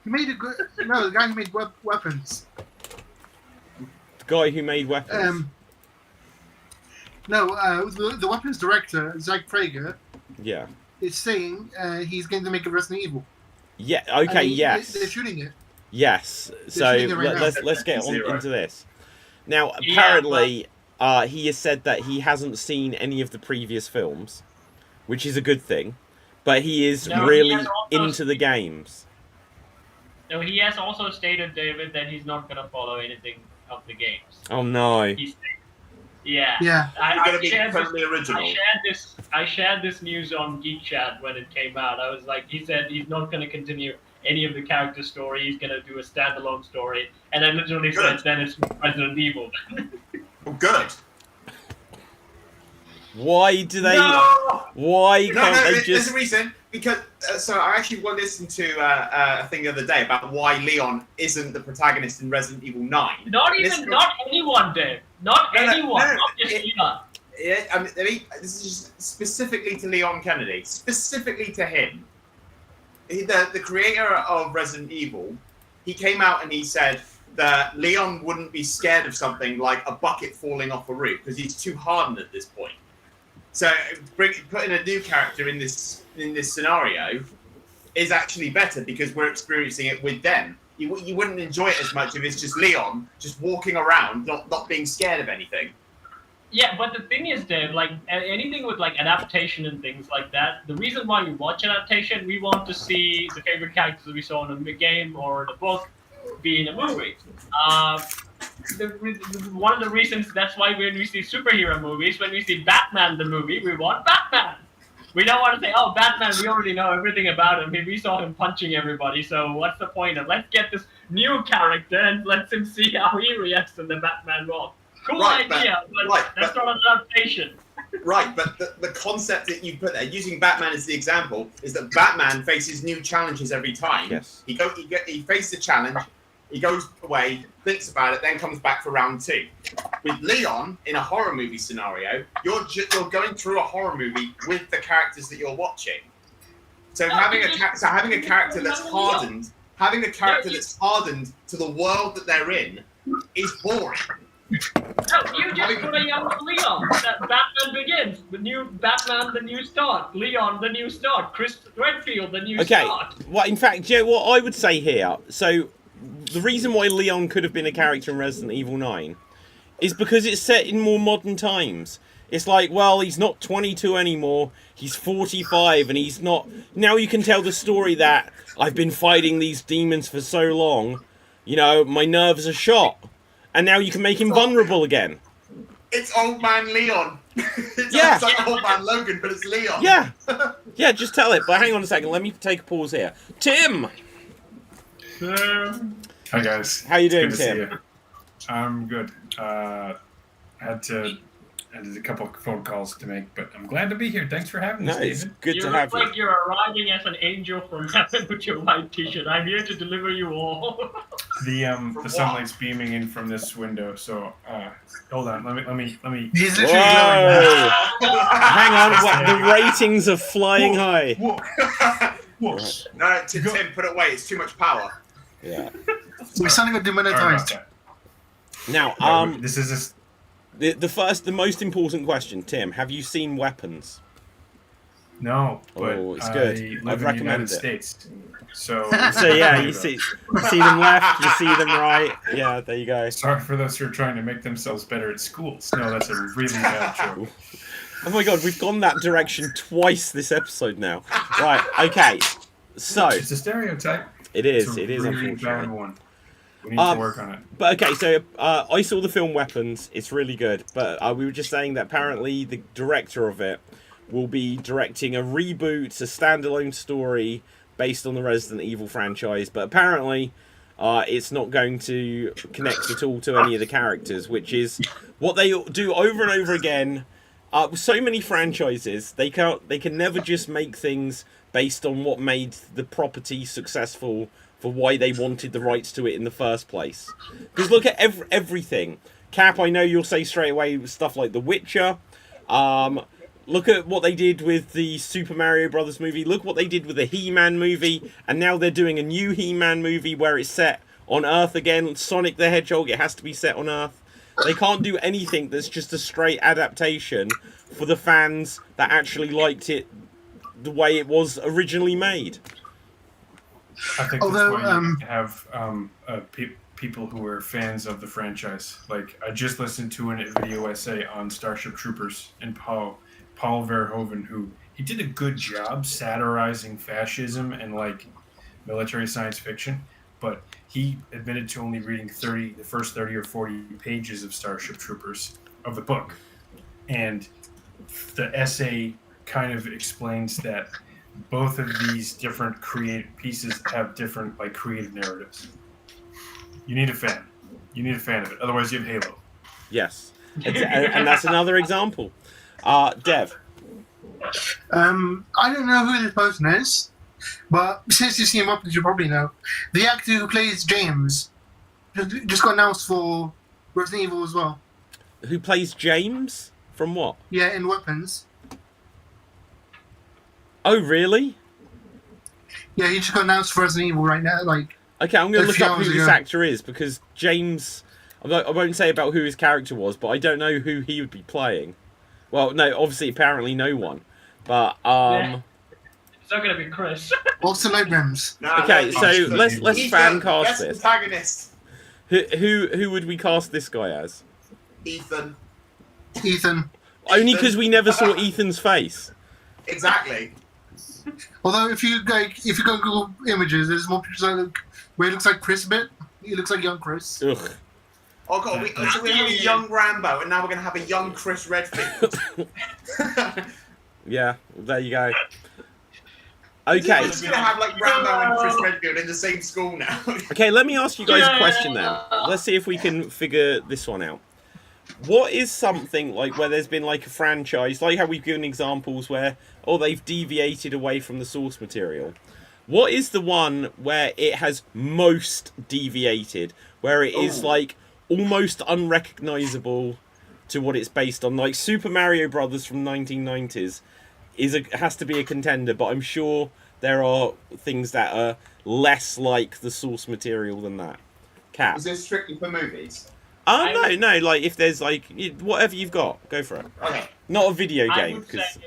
guy who made Weapons. The guy who made Weapons. The Weapons director, Zach Prager, yeah, is saying he's going to make a Resident Evil. Yeah. Okay. Yes. They're shooting it. Yes. So let's get on into this. Now, apparently, he has said that he hasn't seen any of the previous films, which is a good thing, but he is really into the games. No, he has also stated, David, that he's not going to follow anything of the games. Oh no. Yeah. I shared this news on Geek Chat when it came out. I was like, he said he's not going to continue any of the character story. He's going to do a standalone story. And I literally said, then it's Resident Evil. Well, good. Why do they? No! Why No, can't they there's just? a reason. Because so I actually listened to a thing the other day about why Leon isn't the protagonist in Resident Evil 9. Not anyone, Dave. Not anyone. no, Not just Leon. Yeah, I mean, this is just specifically to Leon Kennedy, specifically to him. The creator of Resident Evil, he came out and he said that Leon wouldn't be scared of something like a bucket falling off a roof because he's too hardened at this point. So putting a new character in this scenario is actually better because we're experiencing it with them. You wouldn't enjoy it as much if it's just Leon just walking around, not being scared of anything. Yeah, but the thing is, Dave, like anything with like adaptation and things like that, the reason why we watch adaptation, we want to see the favorite characters we saw in the game or the book be in a movie. One of the reasons that's why when we see superhero movies, when we see Batman the movie, we want Batman. We don't want to say, oh, Batman, we already know everything about him. We saw him punching everybody, so what's the point of let's get this new character and let him see how he reacts in the Batman role. Cool idea, but that's not an adaptation. Right, but the concept that you put there, using Batman as the example, is that Batman faces new challenges every time. Yes. He faces a challenge, he goes away, thinks about it, then comes back for round 2. With Leon, in a horror movie scenario, you're going through a horror movie with the characters that you're watching. So having a character that's hardened, to the world that they're in, is boring. No, you just put a young Leon. That Batman Begins. The new Batman, the new start. Leon, the new start. Chris Redfield, the new start. Well, in fact, you know what I would say here? So, the reason why Leon could have been a character in Resident Evil 9 is because it's set in more modern times. It's like, well, he's not 22 anymore. He's 45, and he's not... Now you can tell the story that I've been fighting these demons for so long. You know, my nerves are shot. And now you can make him vulnerable again. It's old man Leon. It's like old man Logan, but it's Leon. Yeah. Yeah, just tell it. But hang on a second. Let me take a pause here. Tim! Hi, guys. How you doing, Good to see Tim? you. I'm good. I did a couple of phone calls to make, but I'm glad to be here. Thanks for having us, It's David. good to have You you. look like you're arriving as an angel from heaven with your white t-shirt. I'm here to deliver you all. The sunlight's beaming in from this window, so hold on. Let me. He's Whoa! literally glowing. Hang on. What, the ratings are flying high. Whoa! Whoa! Right. No, Tim, put it away. It's too much power. Yeah. We're suddenly got demonetized. Now, this is the most important question, Tim. Have you seen Weapons? no, but Oh, it's good. I I'd live in the recommend United it. States, so So yeah, you see them left, you see them right. Yeah, there you go. Sorry for those who are trying to make themselves better at schools. No, that's a really bad joke. Oh my god, we've gone that direction twice this episode now. Right, okay. So It's a stereotype. it It's is. a It is really unfortunately. bad one. We need to work on it. But okay, so I saw the film Weapons. It's really good. But we were just saying that apparently the director of it will be directing a reboot, a standalone story based on the Resident Evil franchise. But apparently it's not going to connect at all to any of the characters, which is what they do over and over again. With so many franchises, they can never just make things based on what made the property successful for why they wanted the rights to it in the first place. Because look at everything. Cap, I know you'll say straight away stuff like The Witcher. Look at what they did with the Super Mario Brothers movie. Look what they did with the He-Man movie. And now they're doing a new He-Man movie where it's set on Earth again. Sonic the Hedgehog, it has to be set on Earth. They can't do anything that's just a straight adaptation for the fans that actually liked it the way it was originally made. I think Although, that's why you have people who are fans of the franchise. Like, I just listened to a video essay on Starship Troopers and Paul Verhoeven, who he did a good job satirizing fascism and like military science fiction, but he admitted to only reading the first 30 or 40 pages of Starship Troopers of the book, and the essay kind of explains that both of these different creative pieces have different like creative narratives. You need a fan. You need a fan of it. Otherwise, you have Halo. Yes. And that's another example. Dev. I don't know who this person is, but since you've seen him up, you probably know. The actor who plays James just got announced for Resident Evil as well. Who plays James? From what? Yeah, in Weapons. Oh, really? Yeah, he just got announced for Resident Evil right now. Like, Okay, I'm going to look up who hours this ago. actor is, because James... I won't say about who his character was, but I don't know who he would be playing. Well, no, obviously, apparently no one. But, Yeah. It's not gonna be Chris. also no Grims. No, Okay, no, so Ethan. let's Ethan, fan cast best this. Protagonist. Who would we cast this guy as? Ethan. Ethan. Only because we never saw Ethan's face. Exactly. Although if you go Google images, there's more pictures where it looks like Chris a bit. He looks like young Chris. Ugh. Oh god, so we have a young Rambo, and now we're gonna have a young Chris Redfield. Yeah, there you go. We're Okay, just gonna have like Rambo and Chris Redfield in the same school now. okay, let me ask you guys a question then. Let's see if we can figure this one out. What is something like where there's been like a franchise, like how we've given examples where, oh, they've deviated away from the source material. What is the one where it has most deviated, where it is like almost unrecognizable to what it's based on? Like Super Mario Brothers from 1990s has to be a contender, but I'm sure there are things that are less like the source material than that. Cap. Is this strictly for movies? No, like if there's like whatever you've got, go for it. Okay. Not a video I game, would because say,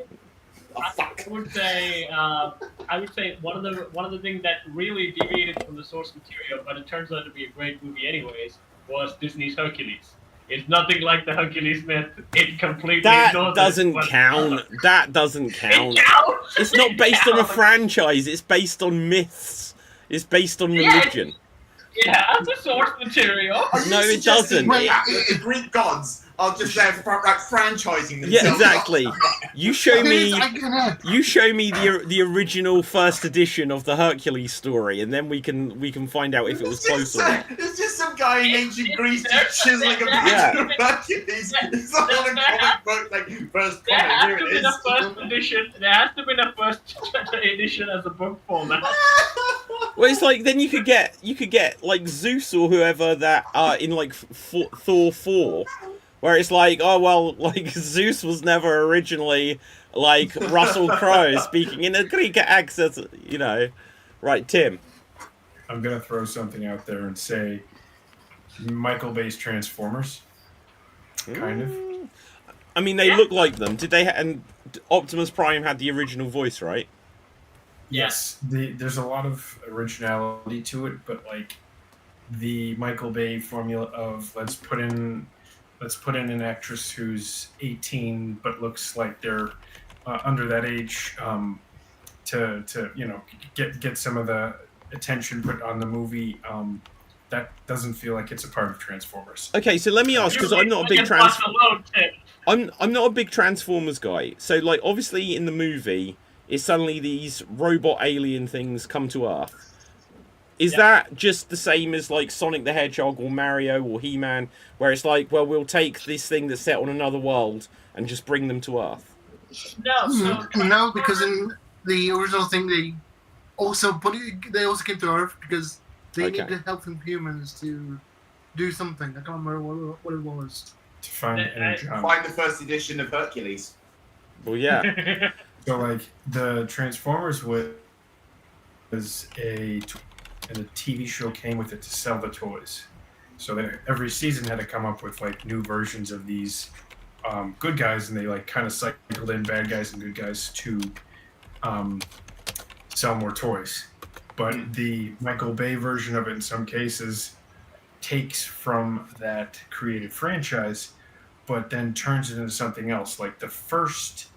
Oh, fuck. I would say one of the things that really deviated from the source material, but it turns out to be a great movie anyways, was Disney's Hercules. It's nothing like the Hercules myth. It completely that ignores doesn't it, count. That doesn't count. It counts. It's not It based on a counts. franchise. It's based on myths. It's based on Yeah, religion. Yeah, it's a source material. Are you No, it suggesting doesn't. that the Greek gods are just there for like franchising themselves? Yeah, exactly. You show me. I You show me the original first edition of the Hercules story, and then we can find out if it was close or not. There's just some guy in ancient Greece just chiseling a Yeah. picture of Hercules. It's not on a comic book like first There comic. has Here to it be is. a first edition. There has to be a first edition as a book format. Well, it's like then you could get like Zeus or whoever that in like Thor 4, where it's like, oh well, like Zeus was never originally like Russell Crowe speaking in a Greek accent, you know. Right, Tim. I'm gonna throw something out there and say Michael Bay's Transformers. Kind of. I mean, they Yeah. look like them. Did they? And Optimus Prime had the original voice, right? Yes, there's a lot of originality to it, but like the Michael Bay formula of let's put in an actress who's 18 but looks like they're under that age to you know get some of the attention put on the movie. That doesn't feel like it's a part of Transformers. Okay, so let me ask, because I'm not a big I'm not a big Transformers guy. So like obviously in the movie, it's suddenly these robot alien things come to Earth. Is that just the same as like Sonic the Hedgehog or Mario or He-Man, where it's like, well, we'll take this thing that's set on another world and just bring them to Earth? No, because in the original thing they also came to Earth because they Okay. needed help from humans to do something. I can't remember what it was. To find energy. Find the first edition of Hercules. Well, yeah. So like the Transformers was and the TV show came with it to sell the toys. So they, every season had to come up with like new versions of these good guys, and they like kind of cycled in bad guys and good guys to sell more toys. But the Michael Bay version of it, in some cases, takes from that created franchise, but then turns it into something else. Like the first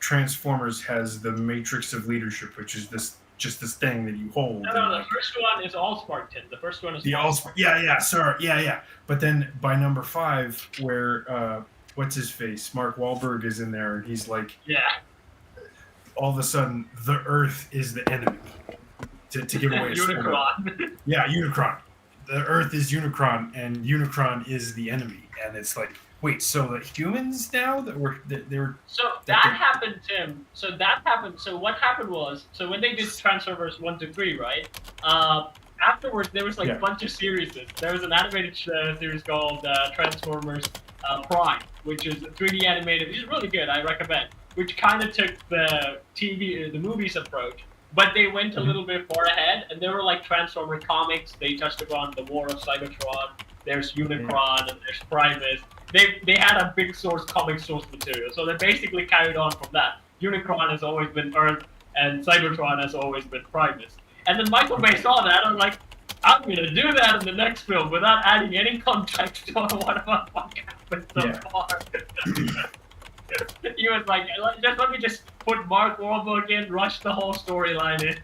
Transformers has the Matrix of Leadership, which is this thing that you hold. No, the first one is Allspartan. The first one is the Allspartan. Yeah. But then by number 5, where what's his face, Mark Wahlberg is in there, and he's like, yeah. All of a sudden, the Earth is the enemy. To give away a spoiler. Unicron. Yeah, Unicron. The Earth is Unicron, and Unicron is the enemy. And it's like, Wait, so the humans now they were So that happened, Tim. So that happened. So what happened was, so when they did Transformers 1 to 3, right? Afterwards, there was like a bunch of series. There was an animated series called Transformers Prime, which is 3D animated, which is really good. I recommend. Which kind of took the the movies approach, but they went a little bit more ahead, and there were like Transformer comics. They touched upon the War of Cybertron. There's Unicron and there's Primus. They had a big comic source material, so they basically carried on from that. Unicron has always been Earth, and Cybertron has always been Primus. And then Michael Bay saw that, and like, I'm gonna do that in the next film without adding any context on what happened so far. He was like, let me just put Mark Wahlberg in, rush the whole storyline in.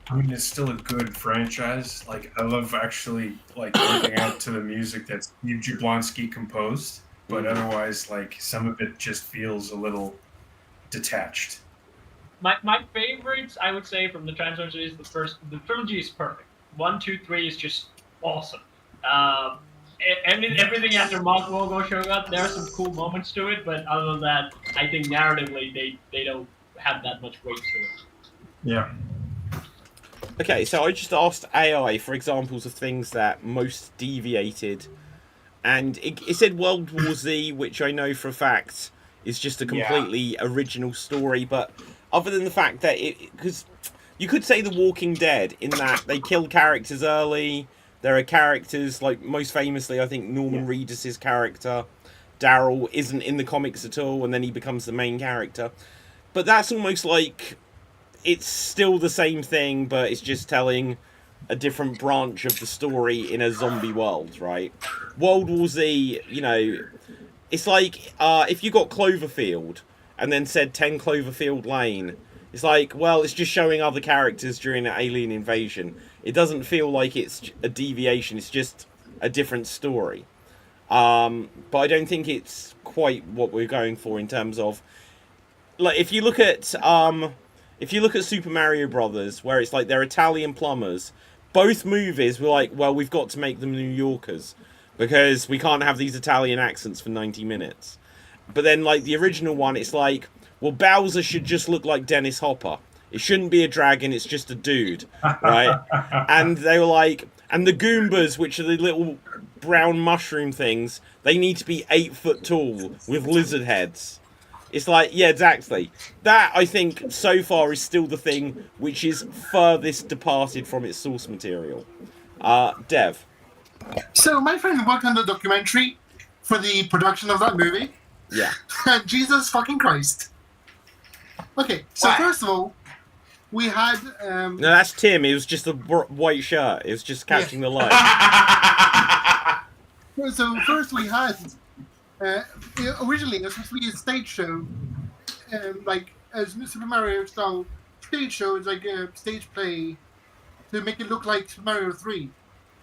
I mean, it's still a good franchise. Like, I love actually like looking out to the music that Steve Jablonsky composed, but otherwise, like, some of it just feels a little detached. My favorites, I would say, from the Transformers series, the trilogy is perfect. 1, 2, 3 is just awesome. Everything after Mark Wahlberg showing up, there are some cool moments to it, but other than that, I think narratively they don't have that much weight to it. Yeah. Okay, so I just asked AI for examples of things that most deviated, and it said World War Z, which I know for a fact is just a completely original story, but other than the fact that because you could say The Walking Dead in that they kill characters early. There are characters, like, most famously, I think Norman Reedus' character, Daryl, isn't in the comics at all, and then he becomes the main character. But that's almost like, it's still the same thing, but it's just telling a different branch of the story in a zombie world, right? World War Z, you know, it's like, if you got Cloverfield, and then said 10 Cloverfield Lane, it's like, well, it's just showing other characters during an alien invasion. It doesn't feel like it's a deviation. It's just a different story. But I don't think it's quite what we're going for in terms of, like, if you look at Super Mario Brothers, where it's like they're Italian plumbers, both movies were like, well, we've got to make them New Yorkers because we can't have these Italian accents for 90 minutes. But then, like, the original one, it's like, well, Bowser should just look like Dennis Hopper. It shouldn't be a dragon, it's just a dude, right? And they were like, and the Goombas, which are the little brown mushroom things, they need to be 8 foot tall with lizard heads. It's like, yeah, exactly. That, I think, so far is still the thing which is furthest departed from its source material. Dev. So my friend worked on the documentary for the production of that movie. Yeah. Jesus fucking Christ. Okay, so first of all, we had... No, that's Tim. It was just a white shirt. It was just catching the light. So first we had... originally, it was supposed to be a stage show. Like, a Super Mario style stage show. It's like a stage play to make it look like Super Mario 3.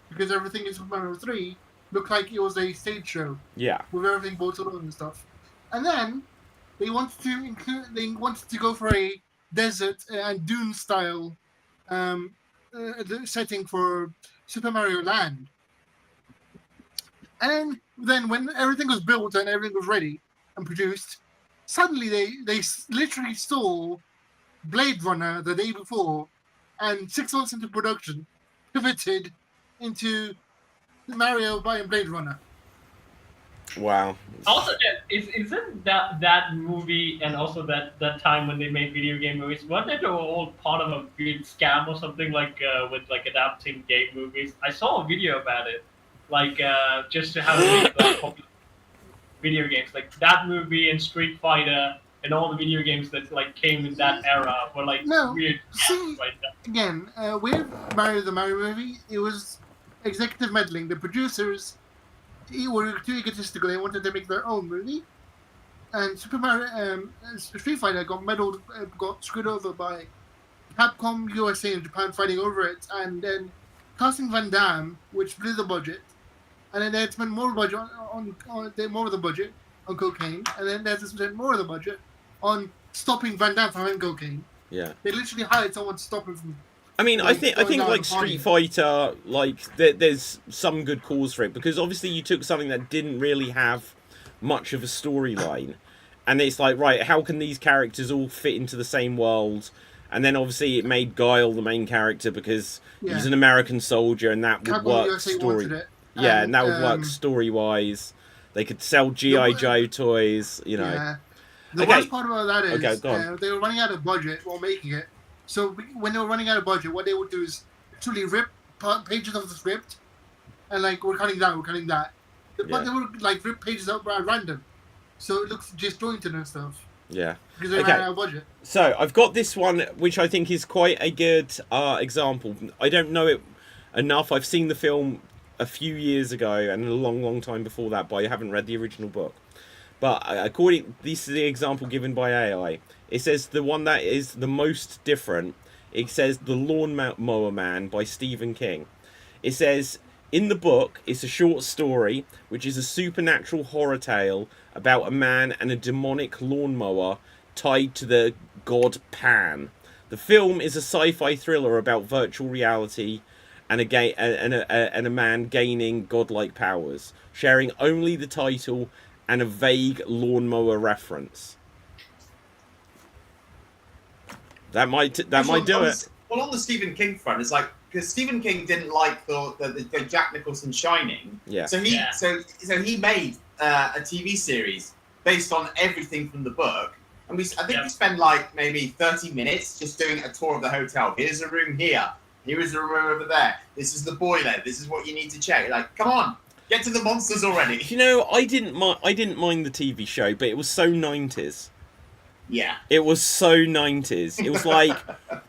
Because everything in Super Mario 3 looked like it was a stage show. Yeah. With everything bolted on and stuff. And then they wanted to go for a desert and dune style setting for Super Mario Land. And then when everything was built and everything was ready and produced, suddenly they literally saw Blade Runner the day before, and 6 months into production, pivoted into Mario buying Blade Runner. Wow. Also, isn't that movie and also that time when they made video game movies, wasn't it all part of a weird scam or something, like with like adapting game movies? I saw a video about it, like just to have like popular video games, like that movie and Street Fighter and all the video games that like came in that era were like weird. See, like that. Again, with the Mario movie, it was executive meddling. The producers were too egotistical. They wanted to make their own movie, and Super Mario, Street Fighter got screwed over by Capcom USA and Japan fighting over it, and then casting Van Damme, which blew the budget, and then they had to spend more budget on more of the budget on cocaine, and then they had to spend more of the budget on stopping Van Damme from having cocaine. Yeah. They literally hired someone to stop him from. I mean, like, I think like Street Fighter, like there's some good cause for it, because obviously you took something that didn't really have much of a storyline. And it's like, right, how can these characters all fit into the same world? And then obviously it made Guile the main character because he's an American soldier, and that would work story. Yeah, and that would work story-wise. They could sell G.I. Joe toys, you know. Yeah. The worst part about that is they were running out of budget while making it. So when they were running out of budget, what they would do is literally rip pages of the script and like, we're cutting that. But they would like rip pages out at random. So it looks disjointed and stuff. Yeah. Because they ran out of budget. So I've got this one, which I think is quite a good example. I don't know it enough. I've seen the film a few years ago and a long time before that, but I haven't read the original book. But this is the example given by AI. It says the one that is the most different. It says The Lawnmower Man by Stephen King. It says, in the book, it's a short story, which is a supernatural horror tale about a man and a demonic lawnmower tied to the god Pan. The film is a sci-fi thriller about virtual reality and a man gaining godlike powers, sharing only the title and a vague lawnmower reference. That might do it. Well, on the Stephen King front, it's like, because Stephen King didn't like the Jack Nicholson Shining, so he made a TV series based on everything from the book, and I think we spent like maybe 30 minutes just doing a tour of the hotel. Here's a room here. Here is a room over there. This is the boiler. This is what you need to check. Like, come on, get to the monsters already. You know, I didn't mind the TV show, but it was so 90s. Yeah. It was so 90s. It was like,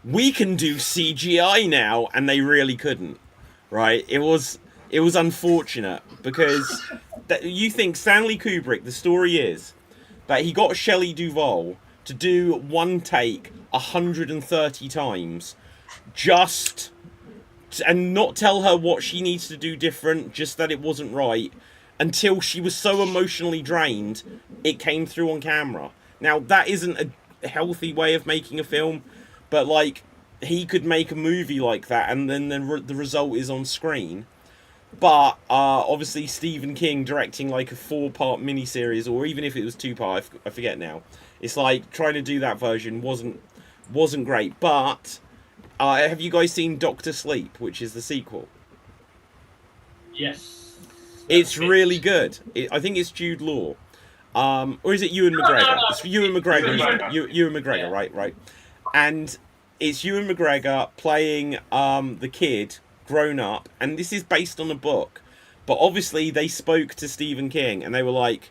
we can do CGI now, and they really couldn't. Right? It was unfortunate because you think Stanley Kubrick, the story is that he got Shelley Duvall to do one take 130 times and not tell her what she needs to do different, just that it wasn't right, until she was so emotionally drained it came through on camera. Now, that isn't a healthy way of making a film, but like, he could make a movie like that and then the result is on screen. But obviously Stephen King directing like a 4-part miniseries, or even if it was 2-part, I forget now. It's like trying to do that version wasn't great. But have you guys seen Doctor Sleep, which is the sequel? Yes. It's really good. I think it's Jude Law. Or is it Ewan McGregor? No. It's Ewan McGregor. Ewan McGregor, right. And it's Ewan McGregor playing the kid grown up, and this is based on a book. But obviously they spoke to Stephen King and they were like,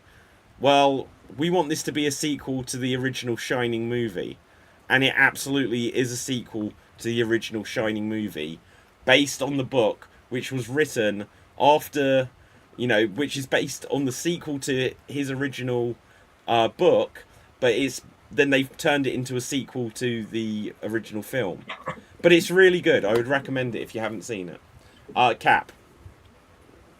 well, we want this to be a sequel to the original Shining movie. And it absolutely is a sequel to the original Shining movie, based on the book, which was written after, which is based on the sequel to his original book, but then they've turned it into a sequel to the original film. But it's really good. I would recommend it if you haven't seen it. Cap.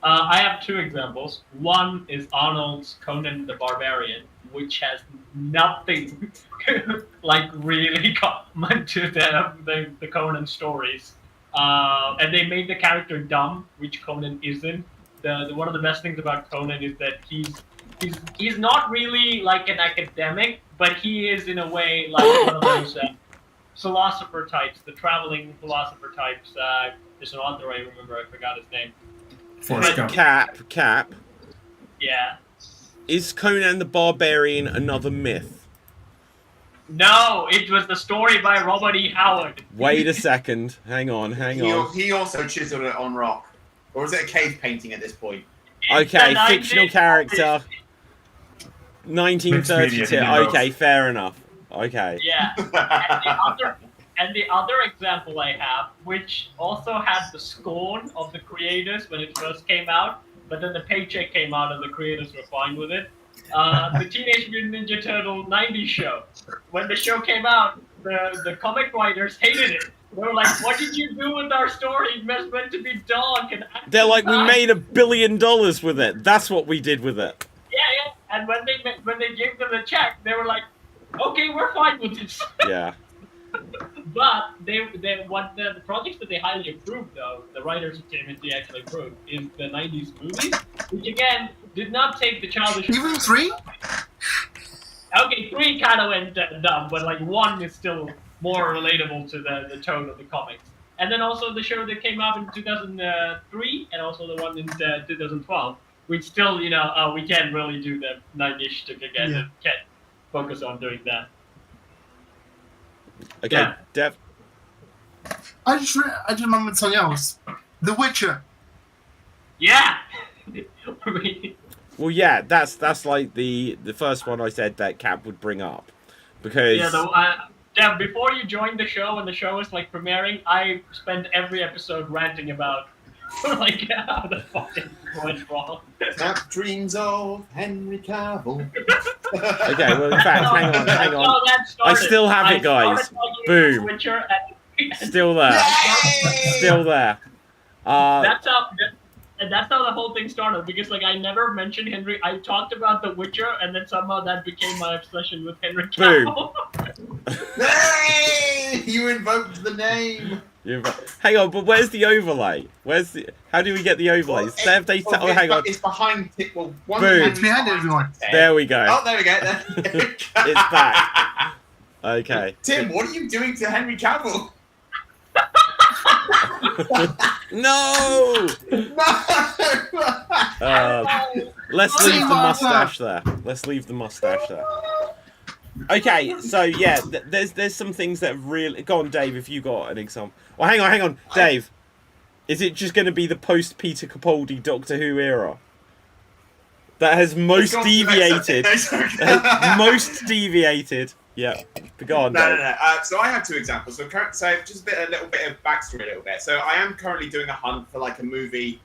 I have 2 examples. One is Arnold's Conan the Barbarian, which has nothing like really common to the Conan stories. And they made the character dumb, which Conan isn't. One of the best things about Conan is that he's not really like an academic, but he is in a way like one of those philosopher types, the traveling philosopher types. There's an author I remember, I forgot his name. Cap. Yeah. Is Conan the Barbarian another myth? No, it was the story by Robert E. Howard. Wait a second. Hang on. He also chiseled it on rock. Or is it a cave painting at this point? Okay, fictional character. 1932. Okay, fair enough. Okay. Yeah. And the other example I have, which also had the scorn of the creators when it first came out, but then the paycheck came out and the creators were fine with it. The Teenage Mutant Ninja Turtle 90s show. When the show came out, the comic writers hated it. They were like, what did you do with our story? It was meant to be dark and they're like, we made $1 billion with it. That's what we did with it. Yeah. And when they gave them the check, they were like, okay, we're fine with this. Yeah. But the projects that they highly approved, though, the writers of TMNT actually approved, is the 90s movies, which again did not take the childish. Even 3? Okay, 3 kind of went dumb, but like 1 is still more relatable to the tone of the comics. And then also the show that came out in 2003, and also the one in 2012, which still, we can't really do the 90s shtick again. Yeah. And can't focus on doing that. Okay, Yeah. Dev. I just remembered something else. The Witcher. Yeah. Well, yeah, that's like the first one I said that Cap would bring up, because Yeah, before you joined the show and the show was like premiering, I spent every episode ranting about like how the fuck it went wrong. Cap dreams of Henry Cavill. okay, well, in fact, hang on. That's how that started. I still have it, guys. started talking Boom. about Witcher and Still there, still there. That's how the whole thing started, because like I never mentioned Henry. I talked about The Witcher, and then somehow that became my obsession with Henry Cavill. Hey! You invoked the name. Hang on, but where's the overlay? How do we get the overlays? Hang on. It's behind. Well, one Boom. hand It's behind everyone. There we go. Oh, there we go. It's back. Okay. Tim, what are you doing to Henry Cavill? No. No. Let's leave the mustache there. Let's leave the mustache there. Okay, so yeah, there's some things that really. Go on, Dave, if you got an example. Well, hang on, Dave. Is it just going to be the post Peter Capaldi Doctor Who era that has most deviated? Most deviated. Yeah. Go on, Dave. No. So I have 2 examples. So just a little bit of backstory, a little bit. So I am currently doing a hunt for like a movie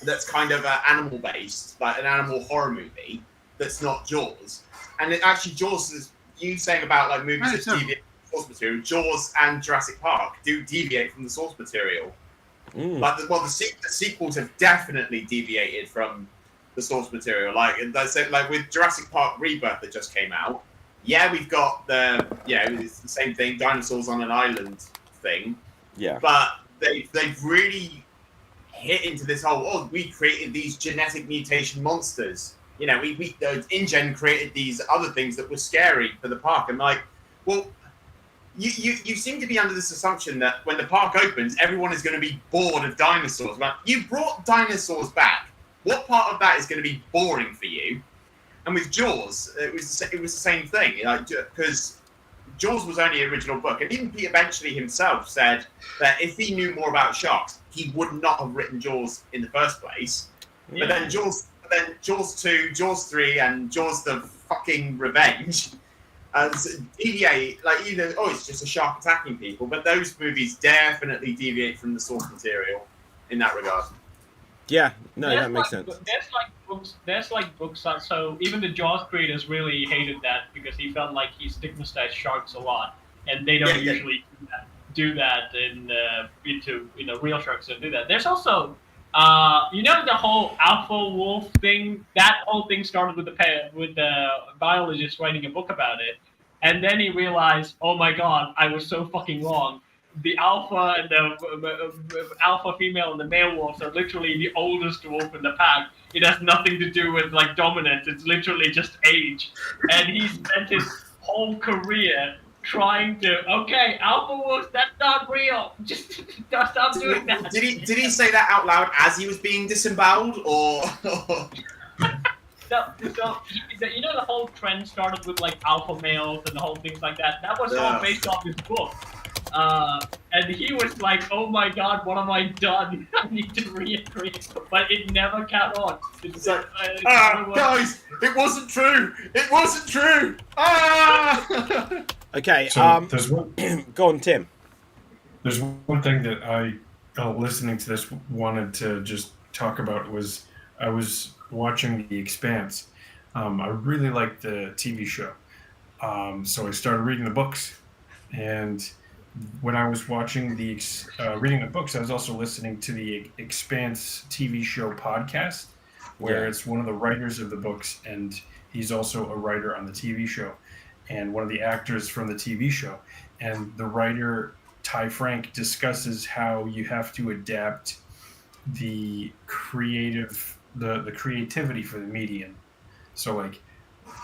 that's kind of animal based, like an animal horror movie that's not Jaws. And actually, Jaws is you saying about like movies that deviate from the source material. Jaws and Jurassic Park do deviate from the source material. Like the sequels have definitely deviated from the source material. Like with Jurassic Park Rebirth that just came out. Yeah, we've got it's the same thing, dinosaurs on an island thing. Yeah. But they've really hit into this whole, we created these genetic mutation monsters. InGen created these other things that were scary for the park. And like, well, you seem to be under this assumption that when the park opens, everyone is going to be bored of dinosaurs. Like, you brought dinosaurs back. What part of that is going to be boring for you? And with Jaws, it was the same thing, because Jaws was only an original book, and even Peter Benchley himself said that if he knew more about sharks, he would not have written Jaws in the first place. Yeah. But then Jaws 2, Jaws 3, and Jaws the fucking Revenge, deviate, it's just a shark attacking people. But those movies definitely deviate from the source material in that regard. Yeah, no, that makes sense. There's books that, so even the Jaws creators really hated that because he felt like he stigmatized sharks a lot, and they don't usually do that in real sharks don't do that. There's also the whole alpha wolf thing. That whole thing started with the biologist writing a book about it, and then he realized, oh my god, I was so fucking wrong. The alpha and the alpha female and the male wolves are literally the oldest wolf in the pack. It has nothing to do with like dominance. It's literally just age. And he spent his whole career trying to alpha wolves, that's not real. Just stop doing that. Did he say that out loud as he was being disemboweled, or? No, so the whole trend started with like alpha males and the whole things like that. That was all based off his book. And he was like, oh my god, what have I done? I need to reiterate. But it never caught on. It's like, guys, it wasn't true! It wasn't true! Ah! Okay, So go on, Tim. There's one thing that I, listening to this, wanted to just talk about was I was watching The Expanse. I really liked the TV show. So I started reading the books. And when I was watching reading the books, I was also listening to the Expanse TV show podcast, where it's one of the writers of the books, and he's also a writer on the TV show, and one of the actors from the TV show. and the writer Ty Frank discusses how you have to adapt the creativity for the medium. So like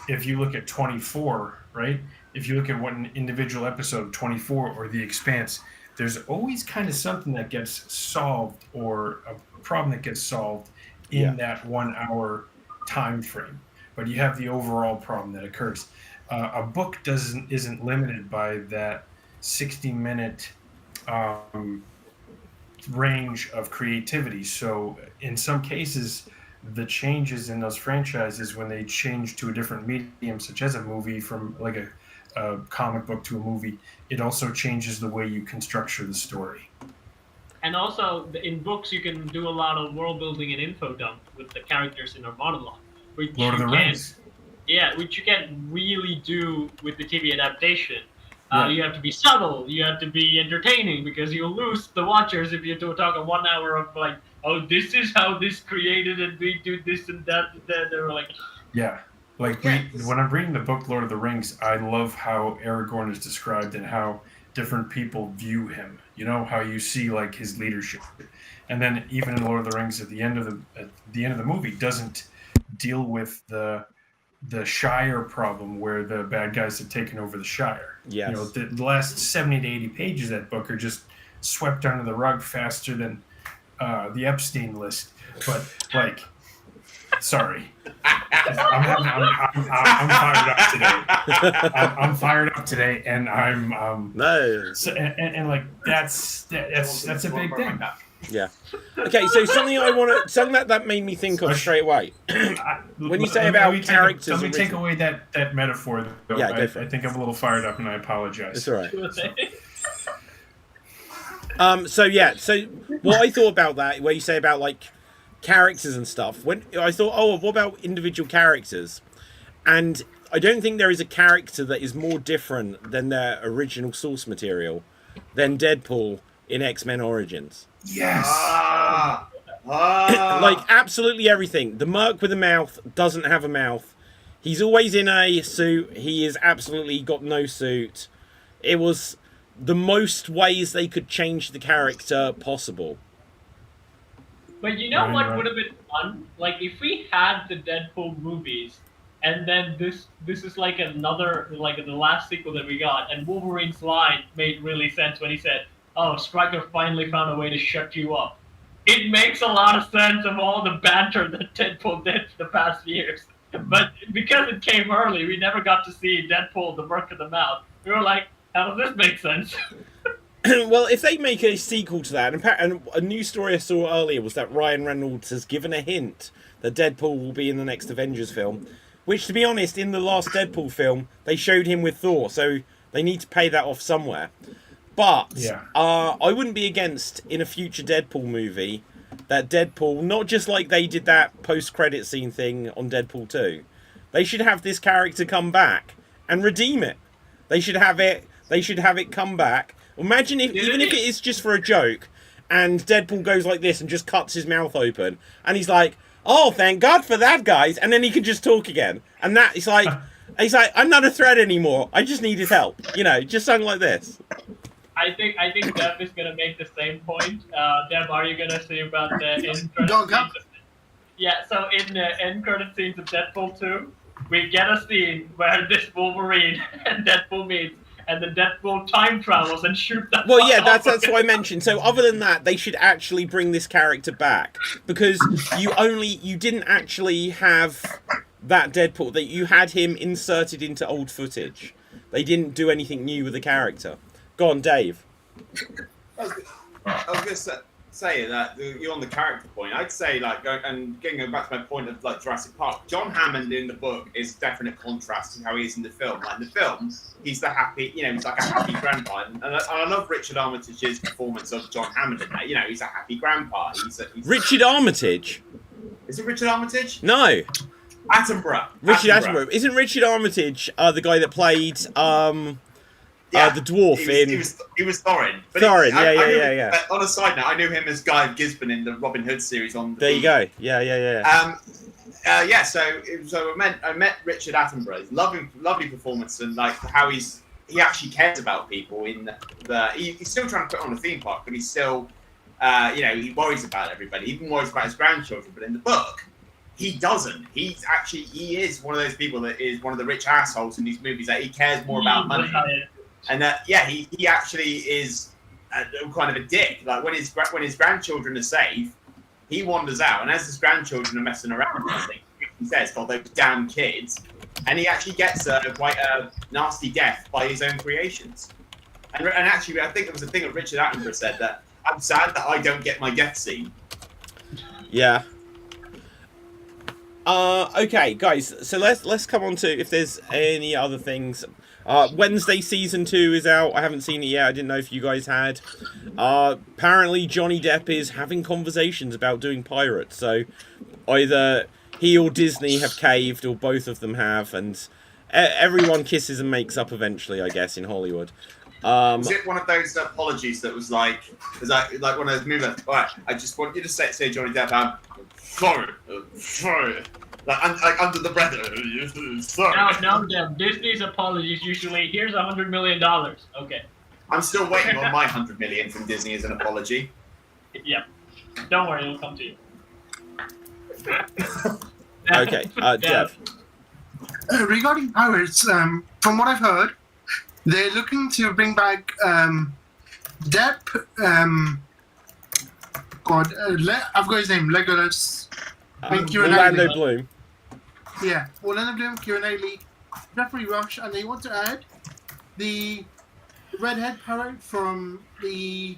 if you look at 24, right? If you look at one individual episode of 24 or The Expanse, there's always kind of something that gets solved or a problem that gets solved in that 1 hour time frame. But you have the overall problem that occurs. A book isn't limited by that 60-minute range of creativity. So in some cases, the changes in those franchises when they change to a different medium, such as a movie from like a comic book to a movie, it also changes the way you can structure the story. And also, in books, you can do a lot of world building and info dump with the characters in their monologue. Lord of the Rings. Yeah, which you can't really do with the TV adaptation. Yeah. You have to be subtle, you have to be entertaining, because you'll lose the watchers if you do talk a 1 hour of like, oh, this is how this created and we do this and that. They're like... Yeah. Like, when I'm reading the book Lord of the Rings, I love how Aragorn is described and how different people view him. You know, how you see, like, his leadership. And then even in Lord of the Rings, at the end of the movie, doesn't deal with the Shire problem where the bad guys have taken over the Shire. Yes. You know, the last 70 to 80 pages of that book are just swept under the rug faster than the Epstein list. But, like, sorry. I'm fired up today. I'm fired up today, and I'm no. So, and like that's a big thing. Yeah. Okay, so something that made me think of straight away. When you say about characters, let me take away that metaphor. Though. Yeah, I think I'm a little fired up, and I apologize. It's all right. So what I thought about that, where you say about like characters and stuff, when I thought, oh, what about individual characters? And I don't think there is a character that is more different than their original source material than Deadpool in X-Men Origins. Yes. Like absolutely everything. The Merc with a mouth doesn't have a mouth. He's always in a suit. He is absolutely got no suit. It was the most ways they could change the character possible. But you know what would have been fun? Like if we had the Deadpool movies, and then this is like another, like the last sequel that we got, and Wolverine's line made really sense when he said, "Oh, Stryker finally found a way to shut you up." It makes a lot of sense of all the banter that Deadpool did for the past years. But because it came early, we never got to see Deadpool, the Merc of the Mouth. We were like, how does this make sense? Well, if they make a sequel to that, and a news story I saw earlier was that Ryan Reynolds has given a hint that Deadpool will be in the next Avengers film, which, to be honest, in the last Deadpool film, they showed him with Thor, so they need to pay that off somewhere. But I wouldn't be against, in a future Deadpool movie, that Deadpool, not just like they did that post-credit scene thing on Deadpool 2, they should have this character come back and redeem it. They should have it come back. Imagine even if it is just for a joke, and Deadpool goes like this and just cuts his mouth open, and he's like, "Oh, thank God for that, guys," and then he can just talk again. And that he's like, "I'm not a threat anymore. I just need his help." You know, just something like this. I think Dev is gonna make the same point. Dev, are you gonna say about the end credit scenes? Yeah, so in the end credit scenes of Deadpool 2, we get a scene where this Wolverine and Deadpool meets, and the Deadpool time travels and shoots that. Well, yeah, that's what I mentioned. So other than that, they should actually bring this character back, because you didn't actually have that Deadpool, that you had him inserted into old footage. They didn't do anything new with the character. Go on, Dave. I was going to say that you're on the character point. I'd say, like, and going back to my point of like Jurassic Park, John Hammond in the book is a definite contrast to how he is in the film. Like in the film, he's the happy, he's like a happy grandpa, and I love Richard Armitage's performance of John Hammond in that. You know, he's a happy grandpa. He's Richard Armitage. Is it Richard Armitage? No. Attenborough. Richard Attenborough. Isn't Richard Armitage the guy that played the dwarf he was Thorin. Thorin, yeah. On a side note, I knew him as Guy Gisborne in the Robin Hood series on. There you go. Yeah. So I met Richard Attenborough. Lovely performance, and like how he's he actually cares about people. He's still trying to put on a theme park, but he's still, he worries about everybody. He even worries about his grandchildren. But in the book, he doesn't. He is one of those people that is one of the rich assholes in these movies that he cares more about money. And he actually is kind of a dick. Like when his grandchildren are safe, he wanders out, and as his grandchildren are messing around, he says, "God, those damn kids," and he actually gets quite a nasty death by his own creations. And actually, I think there was a thing that Richard Attenborough said that I'm sad that I don't get my death scene. Yeah. Okay, guys. So let's come on to if there's any other things. Wednesday season 2 is out. I haven't seen it yet. I didn't know if you guys had. Apparently Johnny Depp is having conversations about doing Pirates. So either he or Disney have caved, or both of them have, and everyone kisses and makes up eventually, I guess, in Hollywood. Was it one of those apologies that was like one of those movies? All right, I just want you to say Johnny Depp, I'm sorry. Like under the breath. Sorry. No, Disney's apologies usually, here's $100 million. Okay. I'm still waiting on my $100 million from Disney as an apology. Yeah. Don't worry, it'll come to you. Okay, Jeff. Regarding Pirates, from what I've heard, they're looking to bring back Depp. I've got his name, Legolas. Orlando Bloom. Yeah, Orlando Bloom, Keira Knightley, Jeffrey Rush, and they want to add the redhead pirate from the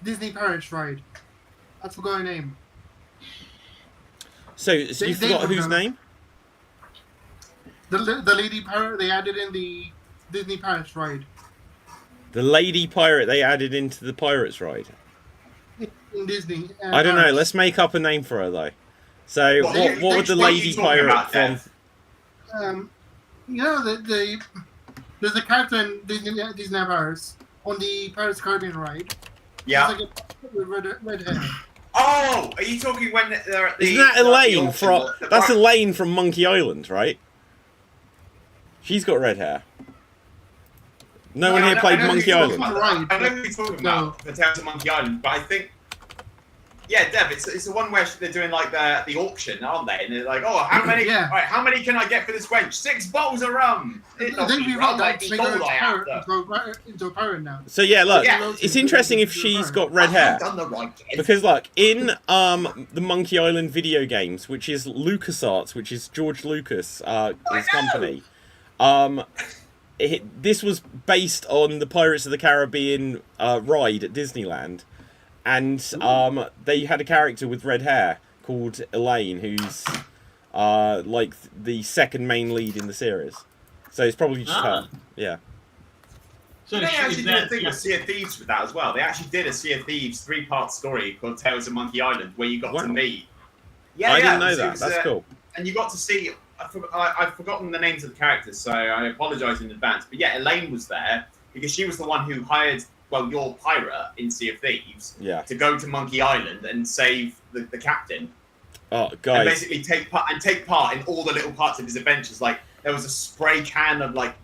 Disney Pirates ride. I forgot her name. So you forgot whose name? The lady pirate they added in the Disney Pirates ride. The lady pirate they added into the Pirates ride. In Disney. I don't know. Let's make up a name for her though. So what would the lady pirate from? There's a character in Disney Pirates on the Pirates Carribean ride. Yeah. It's like a red hair. Oh, are you talking when they're at the? Isn't that Elaine from? That's Elaine from Monkey Island, right? She's got red hair. No one here played Monkey Island. I know who you're talking about. The Tales of Monkey Island, but I think. Yeah, Dev, it's the one where they're doing like the auction, aren't they? And they're like, oh, how many? Yeah. All right, how many can I get for this wench? 6 bottles of rum. Into a pirate now. So yeah, look, it's interesting if she's got red hair. Because look, in the Monkey Island video games, which is LucasArts, which is George Lucas, his company, this was based on the Pirates of the Caribbean ride at Disneyland. And they had a character with red hair called Elaine, who's like the second main lead in the series. So it's probably just her. Yeah. So they actually did a thing with Sea of Thieves with that as well. They actually did a Sea of Thieves 3-part story called Tales of Monkey Island, where you got to meet. Yeah, I didn't know that. That's cool. And you got to see. I've forgotten the names of the characters, so I apologise in advance. But yeah, Elaine was there because she was the one who hired. Well, your pirate in Sea of Thieves to go to Monkey Island and save the captain. Oh, guys! And basically take part in all the little parts of his adventures. Like there was a spray can of like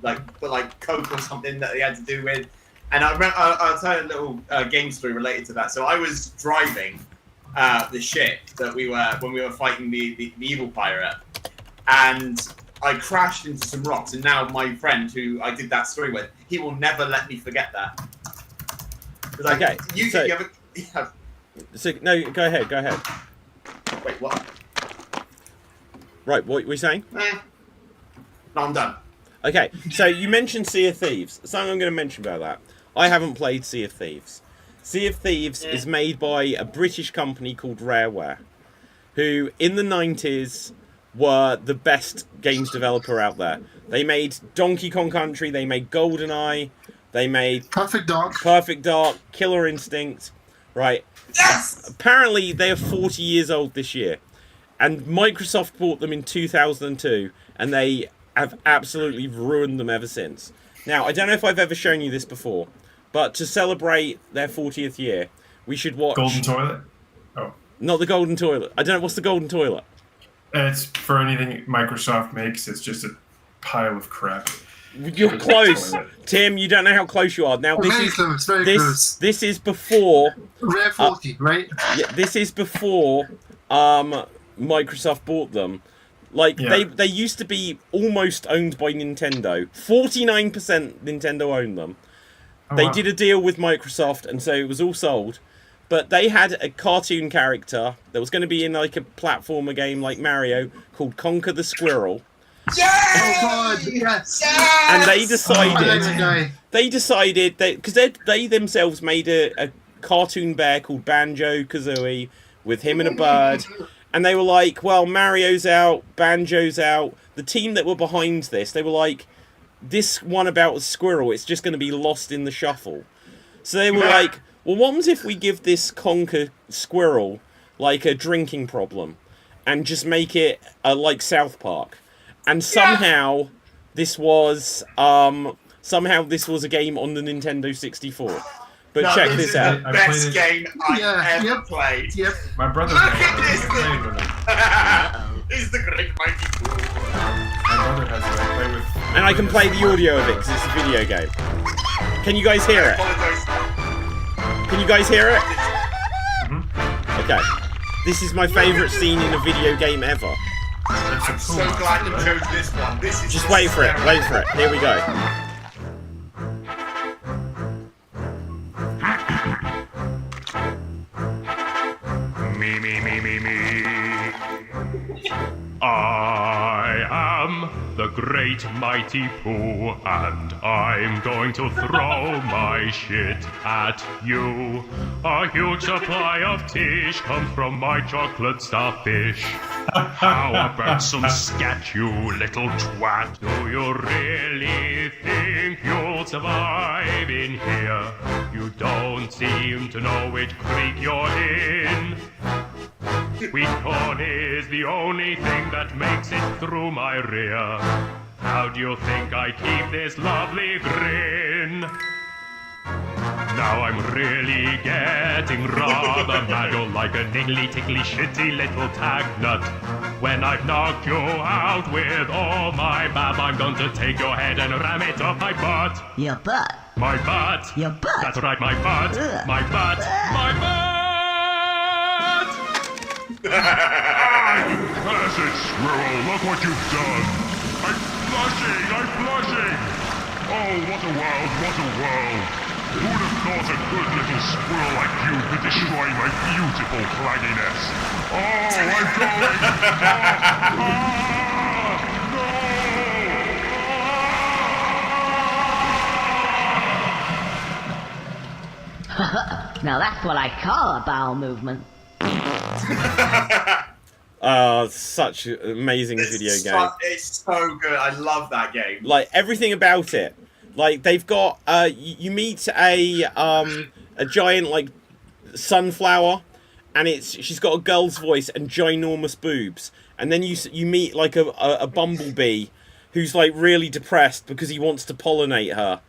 Coke or something that he had to do with. And I remember, I'll tell you a little game story related to that. So I was driving the ship that we were when we were fighting the evil pirate, and I crashed into some rocks. And now my friend who I did that story with, he will never let me forget that. Like, okay, so no, go ahead. Wait, what? Right, what were you saying? No, I'm done. Okay, so you mentioned Sea of Thieves. Something I'm going to mention about that. I haven't played Sea of Thieves. Sea of Thieves is made by a British company called Rareware, who in the 90s were the best games developer out there. They made Donkey Kong Country, they made GoldenEye, they made Perfect Dark, Killer Instinct, right? Yes! Apparently, they are 40 years old this year. And Microsoft bought them in 2002, and they have absolutely ruined them ever since. Now, I don't know if I've ever shown you this before, but to celebrate their 40th year, we should watch... Golden Toilet? Oh. Not the Golden Toilet. I don't know, what's the Golden Toilet? It's for anything Microsoft makes, it's just a pile of crap. You're close, Tim. You don't know how close you are. Now Very close, very close. this is before. Rare 40, right? Yeah, this is before Microsoft bought them. Like they used to be almost owned by Nintendo. 49% Nintendo owned them. They did a deal with Microsoft, and so it was all sold. But they had a cartoon character that was going to be in like a platformer game like Mario called Conquer the Squirrel. Yes! Oh god, yes! And they decided that because they themselves made a cartoon bear called Banjo-Kazooie with him and a bird. And they were like, well, Mario's out, Banjo's out. The team that were behind this, they were like, this one about a squirrel, it's just going to be lost in the shuffle. So they were like, well, what happens if we give this Conquer Squirrel like a drinking problem and just make it like South Park? And somehow this was a game on the Nintendo 64. But check this out. The best game I've ever played. Yep. My brother Look has at it. this thing! It's the great mighty Pooh. My brother has it. I play with. And I can play the audio of it because it's a video game. Can you guys hear it? Can you guys hear it? Mm-hmm. Okay. This is my favourite scene in a video game ever. I'm so glad you chose this one. This is Just wait for it. Wait for it. Here we go. Me. I am the great mighty Pooh, and I'm going to throw my shit at you. A huge supply of tish comes from my chocolate starfish. How about some scat, you little twat? Do you really think you'll survive in here? You don't seem to know which creek you're in. Sweet corn is the only thing that makes it through my rear. How do you think I keep this lovely grin? Now I'm really getting rather mad. You're like a niggly, tickly, shitty little tag nut. When I've knocked you out with all my bab, I'm going to take your head and ram it up my butt. Your butt. My butt. Your butt. That's right, my butt. Ugh. My butt. My butt! Acid squirrel, look what you've done. I'm blushing. Oh, what a world, what a world. Who would have thought a good little squirrel like you could destroy my beautiful clagginess? Oh, I'm going. No! Now that's what I call a bowel movement. Such an amazing video game. It's so good. I love that game. Like everything about it. Like they've got you meet a giant like sunflower, and she's got a girl's voice and ginormous boobs. And then you meet like a bumblebee who's like really depressed because he wants to pollinate her.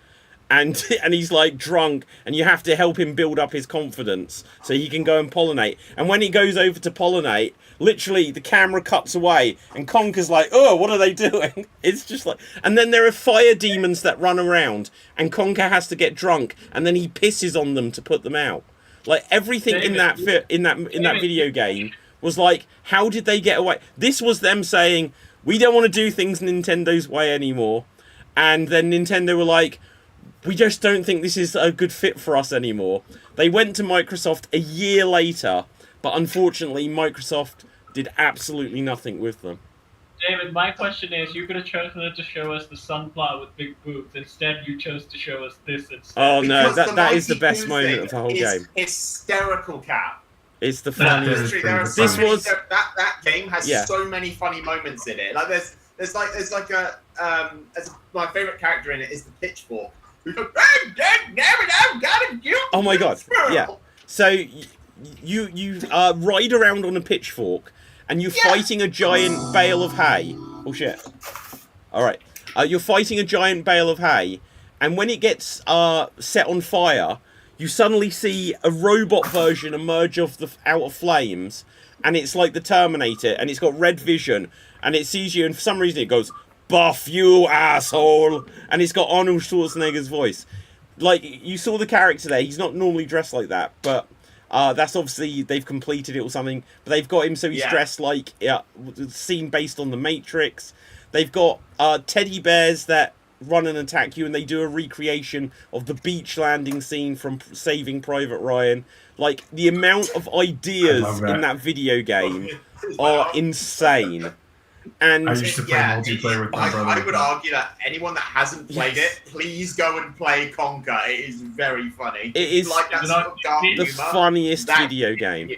And he's like drunk, and you have to help him build up his confidence so he can go and pollinate. And when he goes over to pollinate, literally the camera cuts away, and Conker's like, "Oh, what are they doing?" It's just like, and then there are fire demons that run around, and Conker has to get drunk, and then he pisses on them to put them out. Like everything in that video game was like, how did they get away? This was them saying, "We don't want to do things Nintendo's way anymore," and then Nintendo were like, "We just don't think this is a good fit for us anymore." They went to Microsoft a year later, but unfortunately Microsoft did absolutely nothing with them. David, my question is, you could have chosen to show us the sunflower with big boobs. Instead, you chose to show us this instead. Oh no, Because that is the Mighty best Pooh moment thing of the whole is game. Hysterical, Cap. It's the funniest. Literally, there are so This many- was- that game has Yeah. so many funny moments in it. Like there's like a my favorite character in it is the pitchfork. Who goes, "I'm dead, damn it, I've got to kill Oh my the god, squirrel." yeah. So you ride around on a pitchfork, and you're fighting a giant bale of hay. Oh shit! All right, you're fighting a giant bale of hay, and when it gets set on fire, you suddenly see a robot version emerge out of flames, and it's like the Terminator, and it's got red vision, and it sees you, and for some reason it goes buff you asshole, and it's got Arnold Schwarzenegger's voice. Like, you saw the character there, he's not normally dressed like that, but that's obviously they've completed it or something, but they've got him so he's dressed like scene based on The Matrix. They've got teddy bears that run and attack you, and they do a recreation of the beach landing scene from Saving Private Ryan. Like, the amount of ideas in that video game are insane. And I used to play multiplayer with my brother. I would argue that anyone that hasn't played it, please go and play Conker. It is very funny. It is like that sort of dark the humor, funniest video game.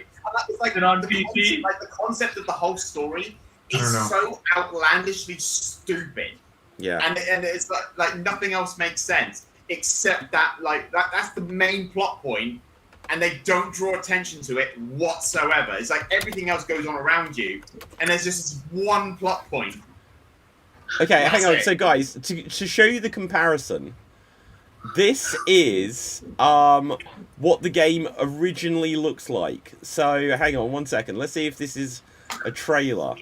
Like on the PC? concept, like the concept of the whole story is so outlandishly stupid. Yeah. And it's like nothing else makes sense except that that's the main plot point. And they don't draw attention to it whatsoever. It's like everything else goes on around you, and there's just this one plot point. Okay, hang on. So, guys, to show you the comparison, this is what the game originally looks like. So, hang on 1 second. Let's see if this is a trailer.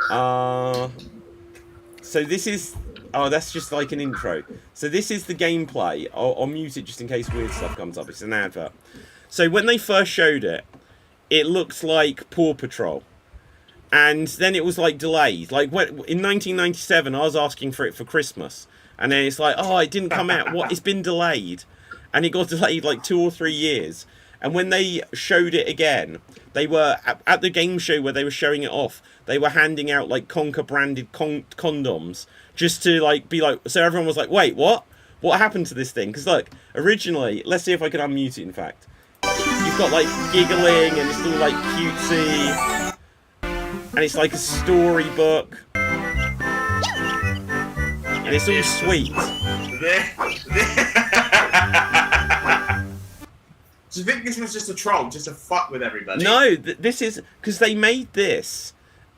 So this is... Oh, that's just like an intro. So this is the gameplay. I'll mute it just in case weird stuff comes up. It's an advert. So when they first showed it, it looks like Paw Patrol. And then it was like delayed. Like when, in 1997, I was asking for it for Christmas. And then it's like, oh, it didn't come out. What? It's been delayed. And it got delayed like 2 or 3 years. And when they showed it again, they were at the game show where they were showing it off. They were handing out like Conker branded condoms just to like be like. So everyone was like, "Wait, what? What happened to this thing?" Because look, originally, let's see if I can unmute it. In fact, you've got like giggling and it's all like cutesy, and it's like a storybook, and it's all sweet. Do you think this was just a troll, just to fuck with everybody? No, this is because they made this,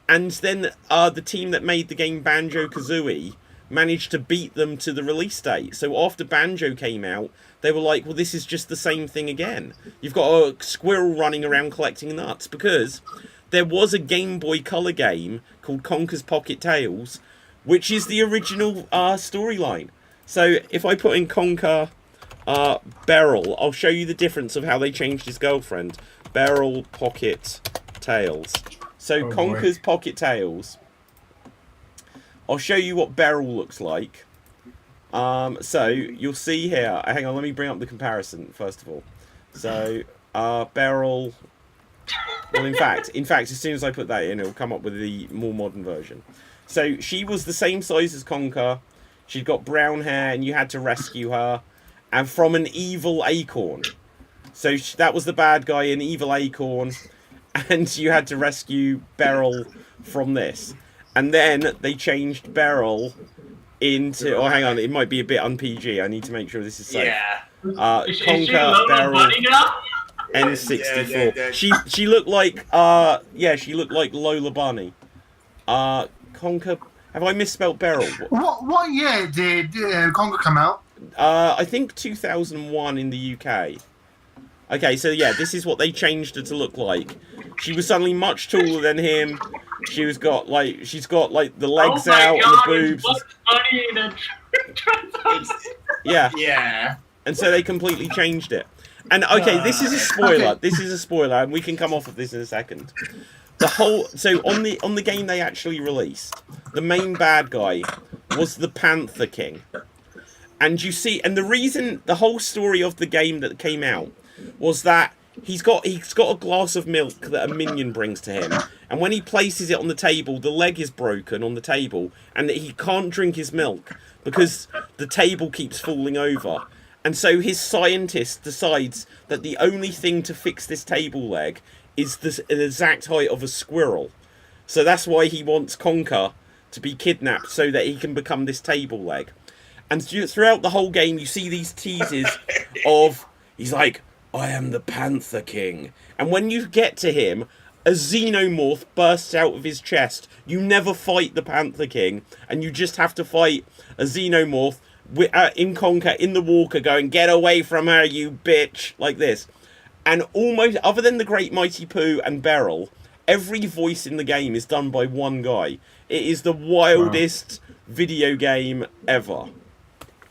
and then the team that made the game Banjo-Kazooie managed to beat them to the release date. So after Banjo came out, they were like, well, this is just the same thing again. You've got a squirrel running around collecting nuts, because there was a Game Boy Color game called Conker's Pocket Tales, which is the original storyline. So if I put in Conker... Beryl, I'll show you the difference of how they changed his girlfriend. Beryl Pocket Tales. So Conker's Pocket Tales. I'll show you what Beryl looks like. So you'll see here. Hang on, let me bring up the comparison first of all. So Beryl. Well, in fact, as soon as I put that in, it'll come up with the more modern version. So she was the same size as Conker. She'd got brown hair, and you had to rescue her. And from an evil acorn. So that was the bad guy, an evil acorn. And you had to rescue Beryl from this. And then they changed Beryl into... Oh, hang on. It might be a bit un-PG. I need to make sure this is safe. Yeah. Conker, Beryl, N64. Yeah. She looked like... she looked like Lola Bunny. Conker... Have I misspelled Beryl? What year did Conker come out? I think 2001 in the UK. Okay, so yeah, this is what they changed her to look like. She was suddenly much taller than him. She's got like the legs out and the boobs. Yeah. Yeah. And so they completely changed it. And okay, this is a spoiler. Okay. This is a spoiler, and we can come off of this in a second. So on the game they actually released, the main bad guy was the Panther King. And you see, and the whole story of the game that came out was that he's got a glass of milk that a minion brings to him, and when he places it on the table, the leg is broken on the table, and he can't drink his milk because the table keeps falling over. And so his scientist decides that the only thing to fix this table leg is the exact height of a squirrel. So that's why he wants Conker to be kidnapped so that he can become this table leg. And throughout the whole game, you see these teases of, he's like, I am the Panther King. And when you get to him, a xenomorph bursts out of his chest. You never fight the Panther King, and you just have to fight a xenomorph in Conker, in the walker, going, get away from her, you bitch, like this. And almost, other than the Great Mighty Pooh and Beryl, every voice in the game is done by one guy. It is the wildest video game ever.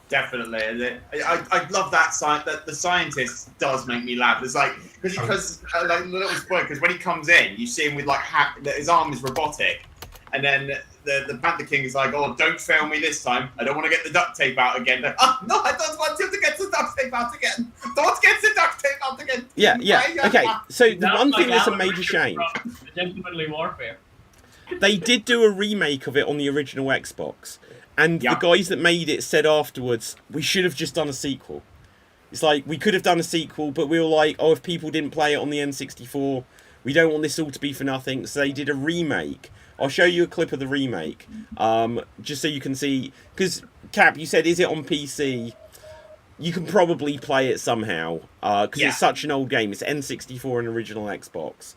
Definitely. And I love that that the scientist does make me laugh. It's like because like the little spoiler, because when he comes in, you see him with like his arm is robotic, and then the Panther King is like, "Oh, don't fail me this time. I don't want to get the duct tape out again." Like, oh no, I don't want you to get the duct tape out again. Don't get the duct tape out again. Yeah. Okay. So the one thing that's a Alan major Richards shame. from The Gentlemanly Warfare. They did do a remake of it on the original Xbox. And Yeah. the guys that made it said afterwards, we should have just done a sequel. It's like, we could have done a sequel, but we were like, oh, if people didn't play it on the N64, we don't want this all to be for nothing. So they did a remake. I'll show you a clip of the remake, just so you can see. Because, Cap, you said, is it on PC? You can probably play it somehow, because it's such an old game. It's N64 and original Xbox.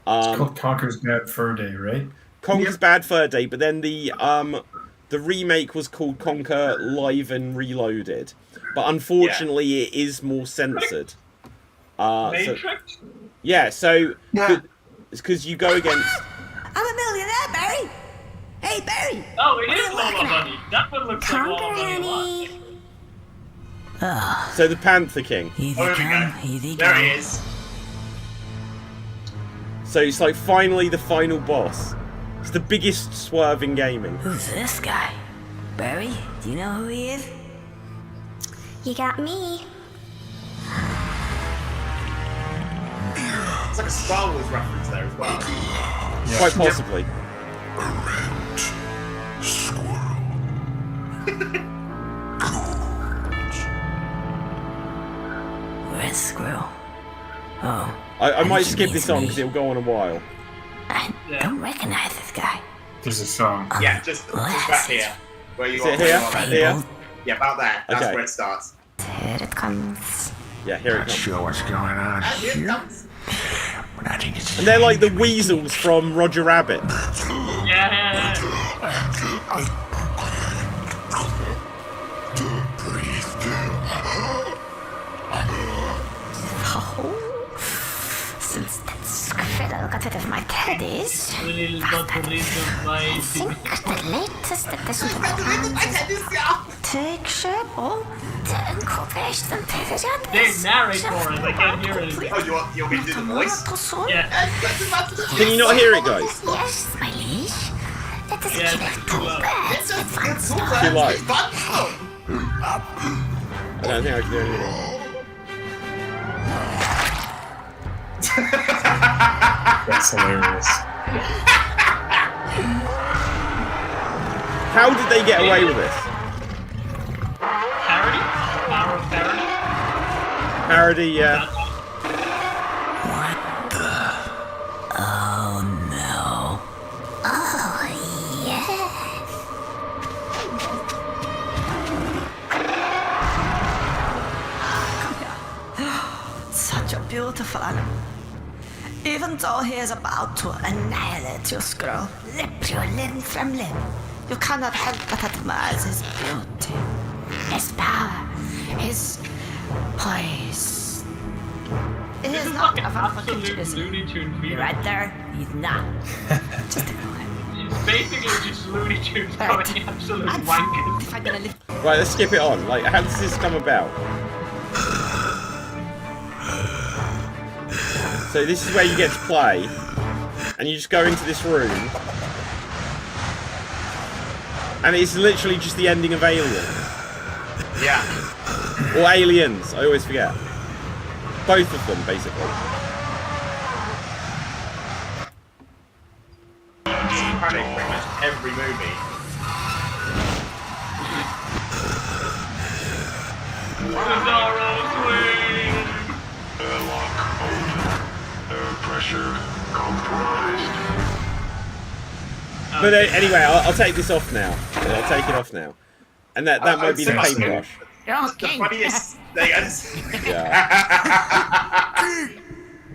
It's called Conker's Bad Fur Day, right? Conker's Bad Fur Day, but then the remake was called Conker Live and Reloaded, but unfortunately it is more censored. Matrix? So it's because you go against. I'm a millionaire, Barry. Hey, Barry. Oh, it is Lola Bunny. That one looks like Lola Bunny. So the Panther King. Here Oh, they there come. we Here they There go. he is. So it's like finally the final boss. It's the biggest swerve in gaming. Who's this guy? Barry, do you know who he is? You got me. It's like a Star Wars reference there as well. Quite possibly. Red Squirrel. Oh, I might think skip he this means on me. because it'll go on a while. I don't recognize this guy. There's a song. Yeah, just back here. Where you Is are. it where here? you are right Here? now. Yeah, about there. That's Okay. where it starts. Here it comes. Yeah, here it Not comes. sure what's going on Here it here, comes. but I think it's And they're like the weasels from Roger Rabbit. Yeah. Oh, since that squirrel got rid of my teddies, Little got rid of my I think the latest addition to the take shape or the incorporation period They is narrate for it. I can't hear it. Oh, you want me to do the voice? Yeah. Can you not hear it, guys? Yes, my liege. Let us Yeah, kill it's two too low. birds with one stone. Too low. But I don't think I can do anything. That's hilarious. How did they get away with this? Parody? Power of parody? Parody, yeah. What the? Oh no. Oh yes. Come here. Such a beautiful animal. Even though he is about to annihilate you, Skrull, rip you limb from limb, you cannot help but admire his beauty, his power, his poise. He This is is not like an a vampire, absolute is he? Looney Tune You fever. right there? He's not. Just ignore him. It's basically just Looney Tunes Right. going absolute I'm wankers. if I'm gonna live. Right, let's skip it on. Like, how does this come about? So this is where you get to play, and you just go into this room, and it's literally just the ending of Alien. yeah. Or Aliens, I always forget. Both of them, basically. Apparently pretty much every movie. Bizarro swing! airlock open. Air pressure compromised. But anyway, I'll take this off now. I'll take it off now. And that I might be the would say paintbrush. You're The king. funniest thing is... Yeah.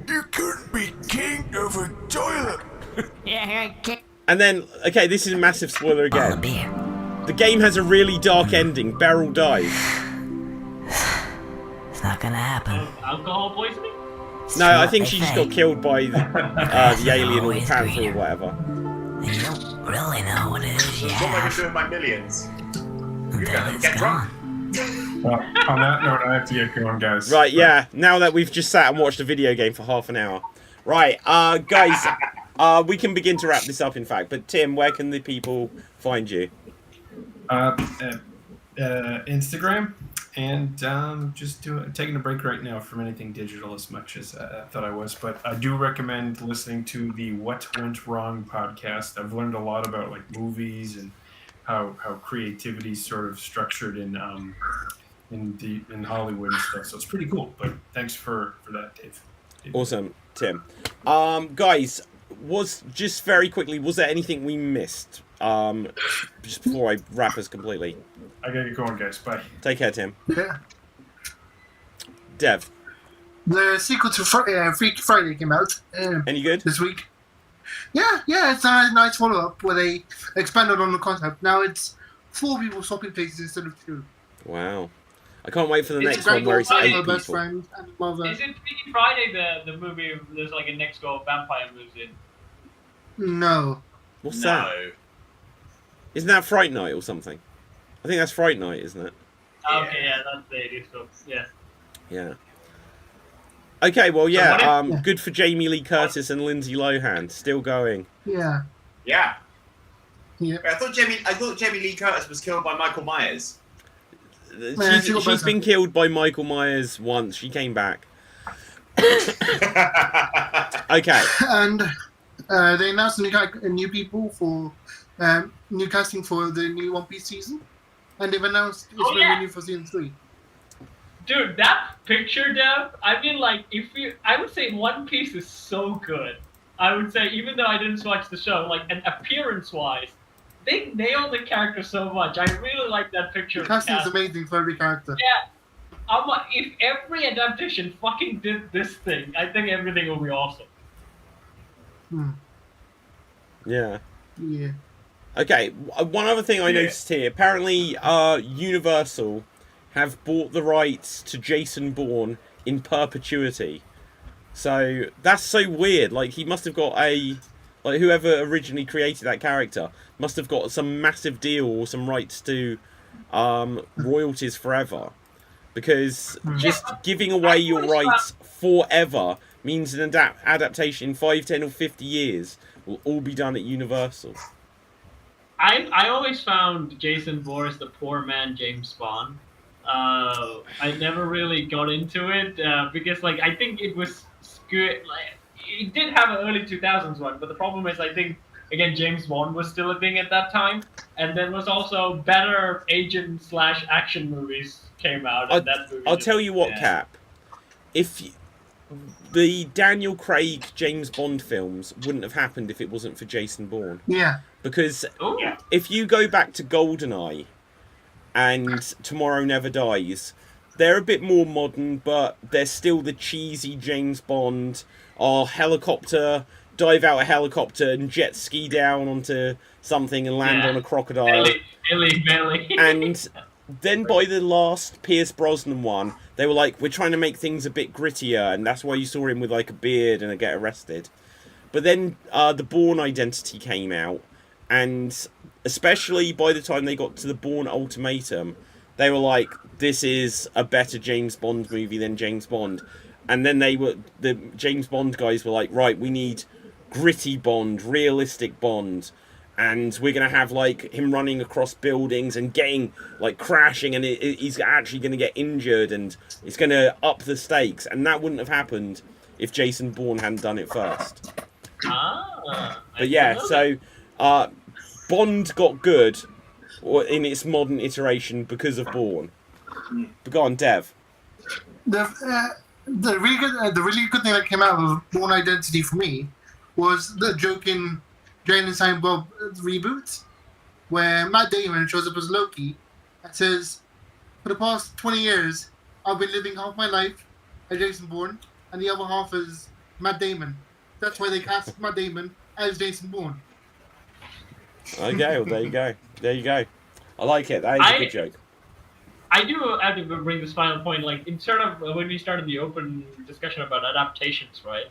You couldn't be king of a toilet. Yeah, king. And then, okay, this is a massive spoiler All again. beer. The game has a really dark ending. Beryl dies. It's not gonna happen. Alcohol poisoning? No, I think she just got killed by the alien or the Always panther or greener. whatever. You don't really know what it is What am I going to do with my millions? You're going to get drunk. Well, on that note, I have to get going, guys. Right, yeah. Now that we've just sat and watched a video game for half an hour. Right, guys, we can begin to wrap this up, in fact. But Tim, where can the people find you? Instagram, and just taking a break right now from anything digital as much as I thought I was. But I do recommend listening to the What Went Wrong podcast. I've learned a lot about like movies and how creativity is sort of structured in Hollywood and stuff. So it's pretty cool. But thanks for that, Dave. Awesome, Tim. Guys, just very quickly, was there anything we missed? Just before I wrap us completely. I gotta get going, guys. Bye. Take care, Tim. Yeah. Dev. The sequel to Freaky Friday came out. Any good? This week. Yeah, it's a nice follow-up where they expanded on the concept. Now it's 4 people swapping places instead of 2. Wow. I can't wait for the Is next it one where it's 8 My best people. friend and mother. Is it Freaky Friday, the movie? There's like a next door vampire moves in. No. What's that? Isn't that Fright Night or something? I think that's Fright Night, isn't it? Okay, yeah, that's the 80s stuff. Yeah. Yeah. Okay, well, yeah, So good for Jamie Lee Curtis and Lindsay Lohan. Still going. Yeah. Yeah. Yeah. I thought Jamie Lee Curtis was killed by Michael Myers. She's been killed by Michael Myers once. She came back. Okay. And they announced new people for new casting for the new One Piece season, and they've announced it's revenue for season 3. Dude, that picture, Dev, I mean, like, I would say One Piece is so good. I would say, even though I didn't watch the show, like, and appearance-wise, they nailed the character so much. I really like that picture. The casting is amazing for every character. Yeah. If every adaptation fucking did this thing, I think everything will be awesome. Yeah. Yeah. Okay, one other thing I noticed here. Apparently, Universal have bought the rights to Jason Bourne in perpetuity. So, that's so weird. Like, he must have got whoever originally created that character must have got some massive deal or some rights to royalties forever. Because just giving away your rights forever means an adaptation in 5, 10 or 50 years will all be done at Universal. I always found Jason Bourne as the poor man James Bond. I never really got into it because, like, I think it was good. Like, it did have an early 2000s one, but the problem is, I think, again, James Bond was still a thing at that time, and there was also better agent/action movies came out. And that movie I'll tell you what, Cap. The Daniel Craig James Bond films wouldn't have happened if it wasn't for Jason Bourne. Yeah. Because if you go back to GoldenEye and Tomorrow Never Dies, they're a bit more modern, but they're still the cheesy James Bond, helicopter, dive out a helicopter and jet ski down onto something and land on a crocodile. Belly. And then by the last Pierce Brosnan one, they were like, we're trying to make things a bit grittier, and that's why you saw him with like a beard and get arrested. But then the Bourne Identity came out, and especially by the time they got to the Bourne Ultimatum, they were like, this is a better James Bond movie than James Bond. And then the James Bond guys were like, right, we need gritty Bond, realistic Bond, and we're going to have like him running across buildings and getting like crashing, and he's actually going to get injured, and it's going to up the stakes. And that wouldn't have happened if Jason Bourne hadn't done it first. But yeah, so Bond got good in its modern iteration because of Bourne. But go on, Dev. The really good thing that came out of Bourne Identity for me was the joke in Jane and Silent Bob reboot, where Matt Damon shows up as Loki and says, for the past 20 years, I've been living half my life as Jason Bourne, and the other half as Matt Damon. That's why they cast Matt Damon as Jason Bourne. Okay, well, there you go. There you go. I like it. That is a good joke. I do have to bring this final point, like, in sort of when we started the open discussion about adaptations, right?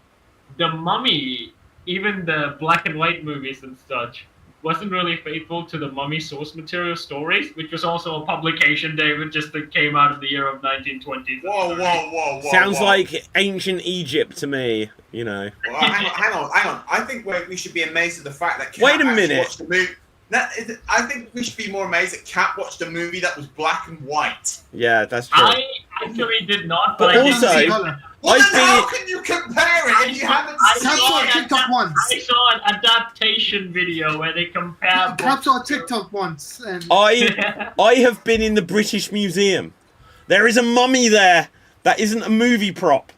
The Mummy, even the black and white movies and such, wasn't really faithful to the Mummy source material stories, which was also a publication, David, just that came out of the year of 1920s. Whoa. Sounds whoa. like ancient Egypt to me, you know. Well, hang on. I think we should be amazed at the fact that Kat Wait a actually minute. watched the movie. I think we should be more amazed that Kat watched a movie that was black and white. Yeah, that's true. I actually did not, But but I did also- see Well, I've then how been- can you compare it if you haven't I seen saw it? it. TikTok once. I saw an adaptation video where they compare. Cap saw TikTok once, and I have been in the British Museum. There is a mummy there. That isn't a movie prop.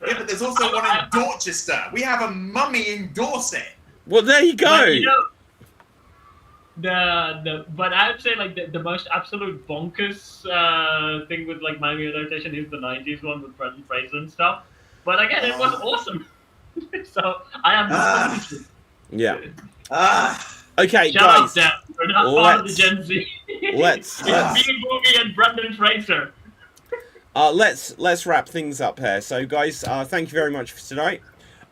Yeah, but there's also one in Dorchester. We have a mummy in Dorset. Well, there you go. But, you know, but I would say like the most absolute bonkers thing with like Miami adaptation is the 90s one with Brendan Fraser and stuff. But again, it was awesome. So I am. Yeah. Okay, Shut up, guys. Deb. We're not part of the let's- Gen Z. let's- It's B-Movie and Brendan Fraser. Let's wrap things up here. So, guys, thank you very much for tonight.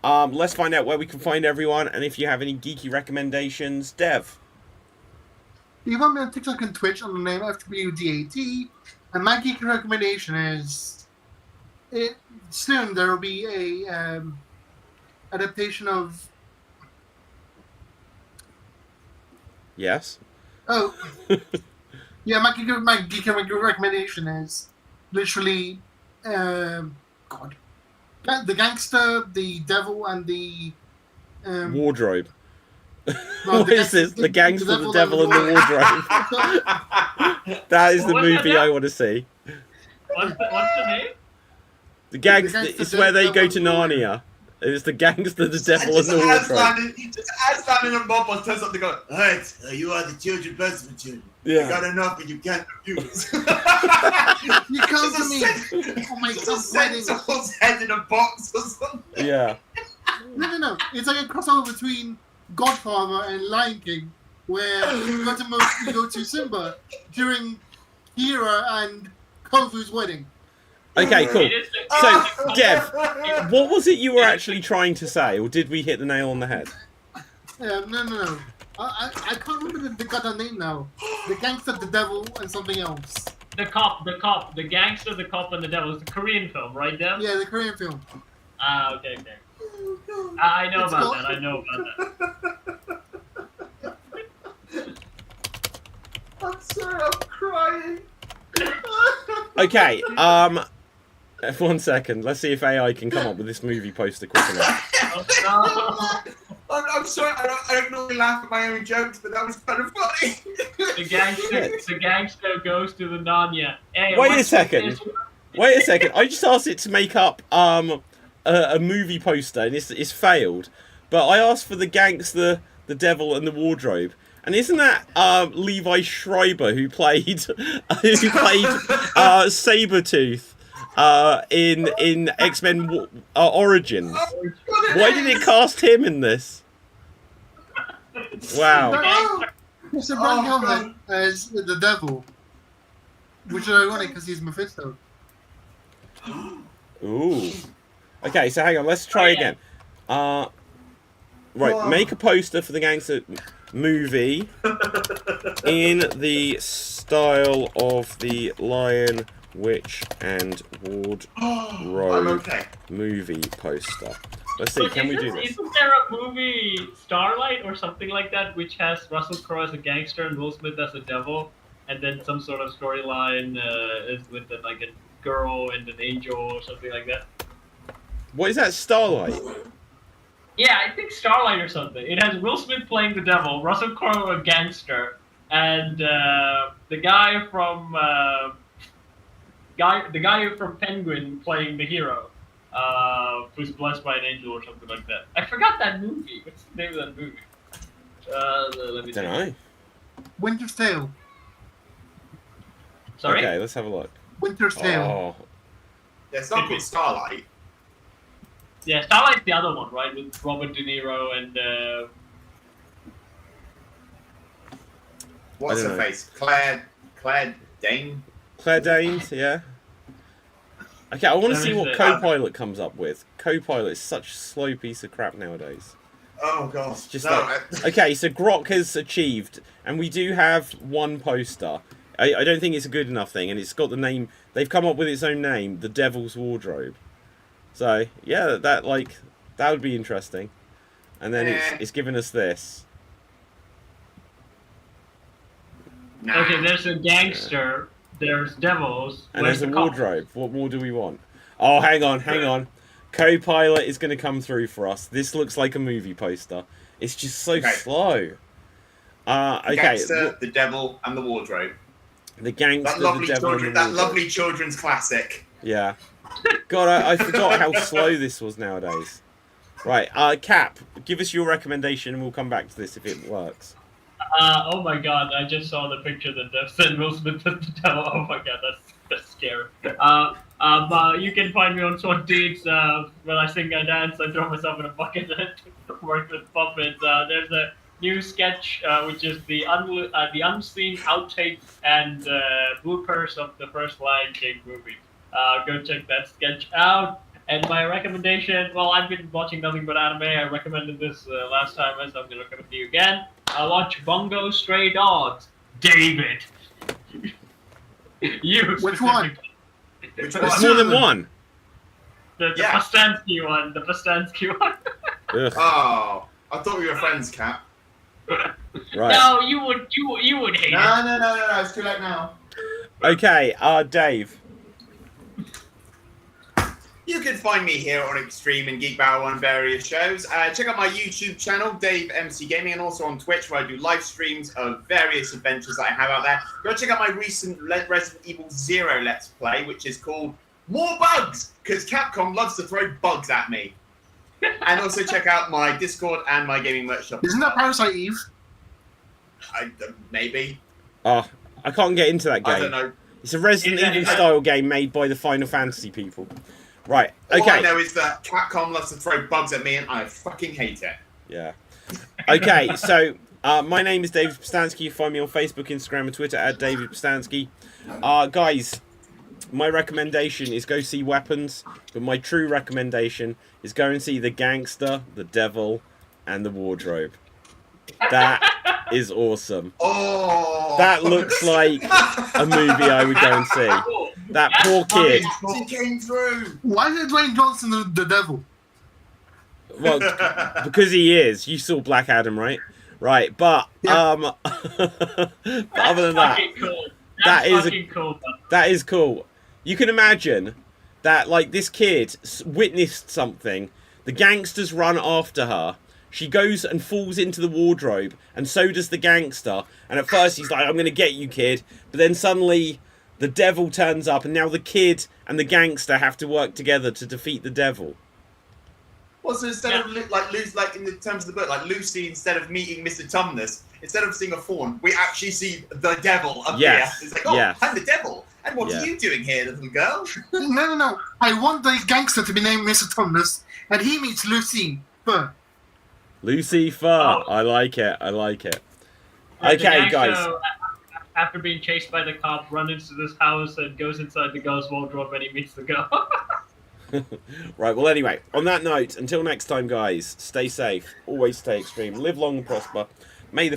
Let's find out where we can find everyone, and if you have any geeky recommendations, Dev. you find me on TikTok and Twitch on the name FWDAT, and my geek recommendation is soon there will be a adaptation of Yes. oh yeah my geek recommendation is literally God, the gangster, the devil, and the Wardrobe. no, What is this? The gangster, the devil, and the wardrobe. That is the What's movie that? I want to see. What's the name? The gangster. gangster, It's where they devil, go to Narnia. It's the gangster, the devil, and the wardrobe. Just as landing a mob on turns up to go, alright, you are the children, best of the children. Yeah. You got enough, but you can't refuse. You come to me. Oh my Just a God, wedding. centaur's head in a box or something. Yeah. No. It's like a crossover between Godfather and Lion King, where you go to Simba during Hira and Kofu's wedding. Okay, cool. It is So, Dev, what was it you were actually trying to say, or did we hit the nail on the head? No. I can't remember the goddamn name now. The gangster, the devil, and something else. the cop, the gangster, the cop, and the devil. It's a Korean film, right, Dev? Yeah, the Korean film. Ah, okay. I know It's about called- that. I know about that. I'm sorry, I'm crying. Okay, 1 second. Let's see if AI can come up with this movie poster quick enough. Oh, no. I'm sorry, I don't normally laugh at my own jokes, but that was kind of funny. The gangster goes to the Narnia. Hey, Wait a what's second. this? Wait a second. I just asked it to make up a movie poster, and it's failed. But I asked for the gangster, the devil, and the wardrobe. And isn't that Levi Schreiber who played Sabretooth in X-Men Origins? Why did it cast him in this? Wow. It's a Brad Helmet as the devil, which is ironic because he's Mephisto. Ooh. Okay, so hang on. Let's try again. Right, make a poster for the gangster movie in the style of the Lion, Witch, and Wardrobe I'm okay. movie poster. Let's see, But can we do this? Isn't there a movie Starlight or something like that which has Russell Crowe as a gangster and Will Smith as a devil, and then some sort of storyline is with like a girl and an angel or something like that? What is that, Starlight? Yeah, I think Starlight or something. It has Will Smith playing the devil, Russell Crowe a gangster, and the guy from Penguin playing the hero, who's blessed by an angel or something like that. I forgot that movie. What's the name of that movie? Let me Don't think. know. Winter's Tale. Sorry. Okay, let's have a look. Winter's Tale. Oh, Yeah, it's not called Starlight. Yeah, Starlight's the other one, right? With Robert De Niro and What's I her don't know. face? Claire Dane? Claire Danes, yeah. Okay, I want to There see is what a- Copilot comes up with. Copilot is such a slow piece of crap nowadays. Oh god. It's just No, like, okay, so Grok has achieved, and we do have one poster. I don't think it's a good enough thing, and it's got the name. They've come up with its own name, the Devil's Wardrobe. So yeah, that would be interesting. And then it's given us this. nah. Okay, there's a gangster. There's devils. And Where's there's a the cop? wardrobe. What more do we want? Oh, hang on. Co-pilot is going to come through for us. This looks like a movie poster. It's just so slow. Okay. Gangster, the devil, and the wardrobe. The gangster, That the devil, and the that wardrobe. lovely children's classic. Yeah. God, I forgot how slow this was nowadays. Right, Cap, give us your recommendation and we'll come back to this if it works. Oh my god, I just saw the picture that Dev sent Will Smith as the devil. Oh my god, that's scary. You can find me on SWAT Deeds. When I sing, I dance, I throw myself in a bucket and work with puppets. There's a new sketch, which is the unseen outtakes and bloopers of the first Lion King movie. Go check that sketch out. And my recommendation, well, I've been watching nothing but anime. I recommended this last time, so I'm going to recommend it to you again. Watch Bungo Stray Dogs. David. You. Which one? Which There's more than one. The Pastansky one. The Pastansky one. Ugh. Oh, I thought we were friends, Cap. Right. No, you would hate it. No, it's too late now. Okay, Dave. You can find me here on Xstreamed and Geek Battle on various shows. Check out my YouTube channel, Dave MC Gaming, and also on Twitch where I do live streams of various adventures that I have out there. Go check out my recent Resident Evil 0 Let's Play, which is called More Bugs, because Capcom loves to throw bugs at me. And also check out my Discord and my gaming merch shop. Isn't that Parasite Eve? Maybe. I can't get into that game. I don't know. It's a Resident Evil style game made by the Final Fantasy people. Right, okay. All I know is that Capcom loves to throw bugs at me and I fucking hate it. Yeah. Okay, so my name is David Pastansky. You find me on Facebook, Instagram, and Twitter at David Pastansky. Guys, my recommendation is go see Weapons, but my true recommendation is go and see The Gangster, The Devil, and The Wardrobe. That is awesome. Oh, that looks like a movie I would go and see. That poor kid. He came through. Why is Dwayne Johnson the devil? Well, because he is. You saw Black Adam, right? Right, but Yeah. but other than that, cool. That is cool. You can imagine that, like, this kid witnessed something. The gangsters run after her. She goes and falls into the wardrobe, and so does the gangster. And at first he's like, "I'm going to get you, kid." But then suddenly the devil turns up, and now the kid and the gangster have to work together to defeat the devil. Well, so instead of like in the terms of the book, like Lucy, instead of meeting Mr. Tumnus, instead of seeing a fawn, we actually see the devil appear. It's like, oh, I'm the devil. And what are you doing here, little girl? No. I want the gangster to be named Mr. Tumnus, and he meets Lucy Fur. Lucy Fur. I like it. Okay, guys. After being chased by the cop, runs into this house and goes inside the girl's wardrobe and he meets the girl. Right, well, anyway, on that note, until next time, guys, stay safe, always stay extreme, live long and prosper. May the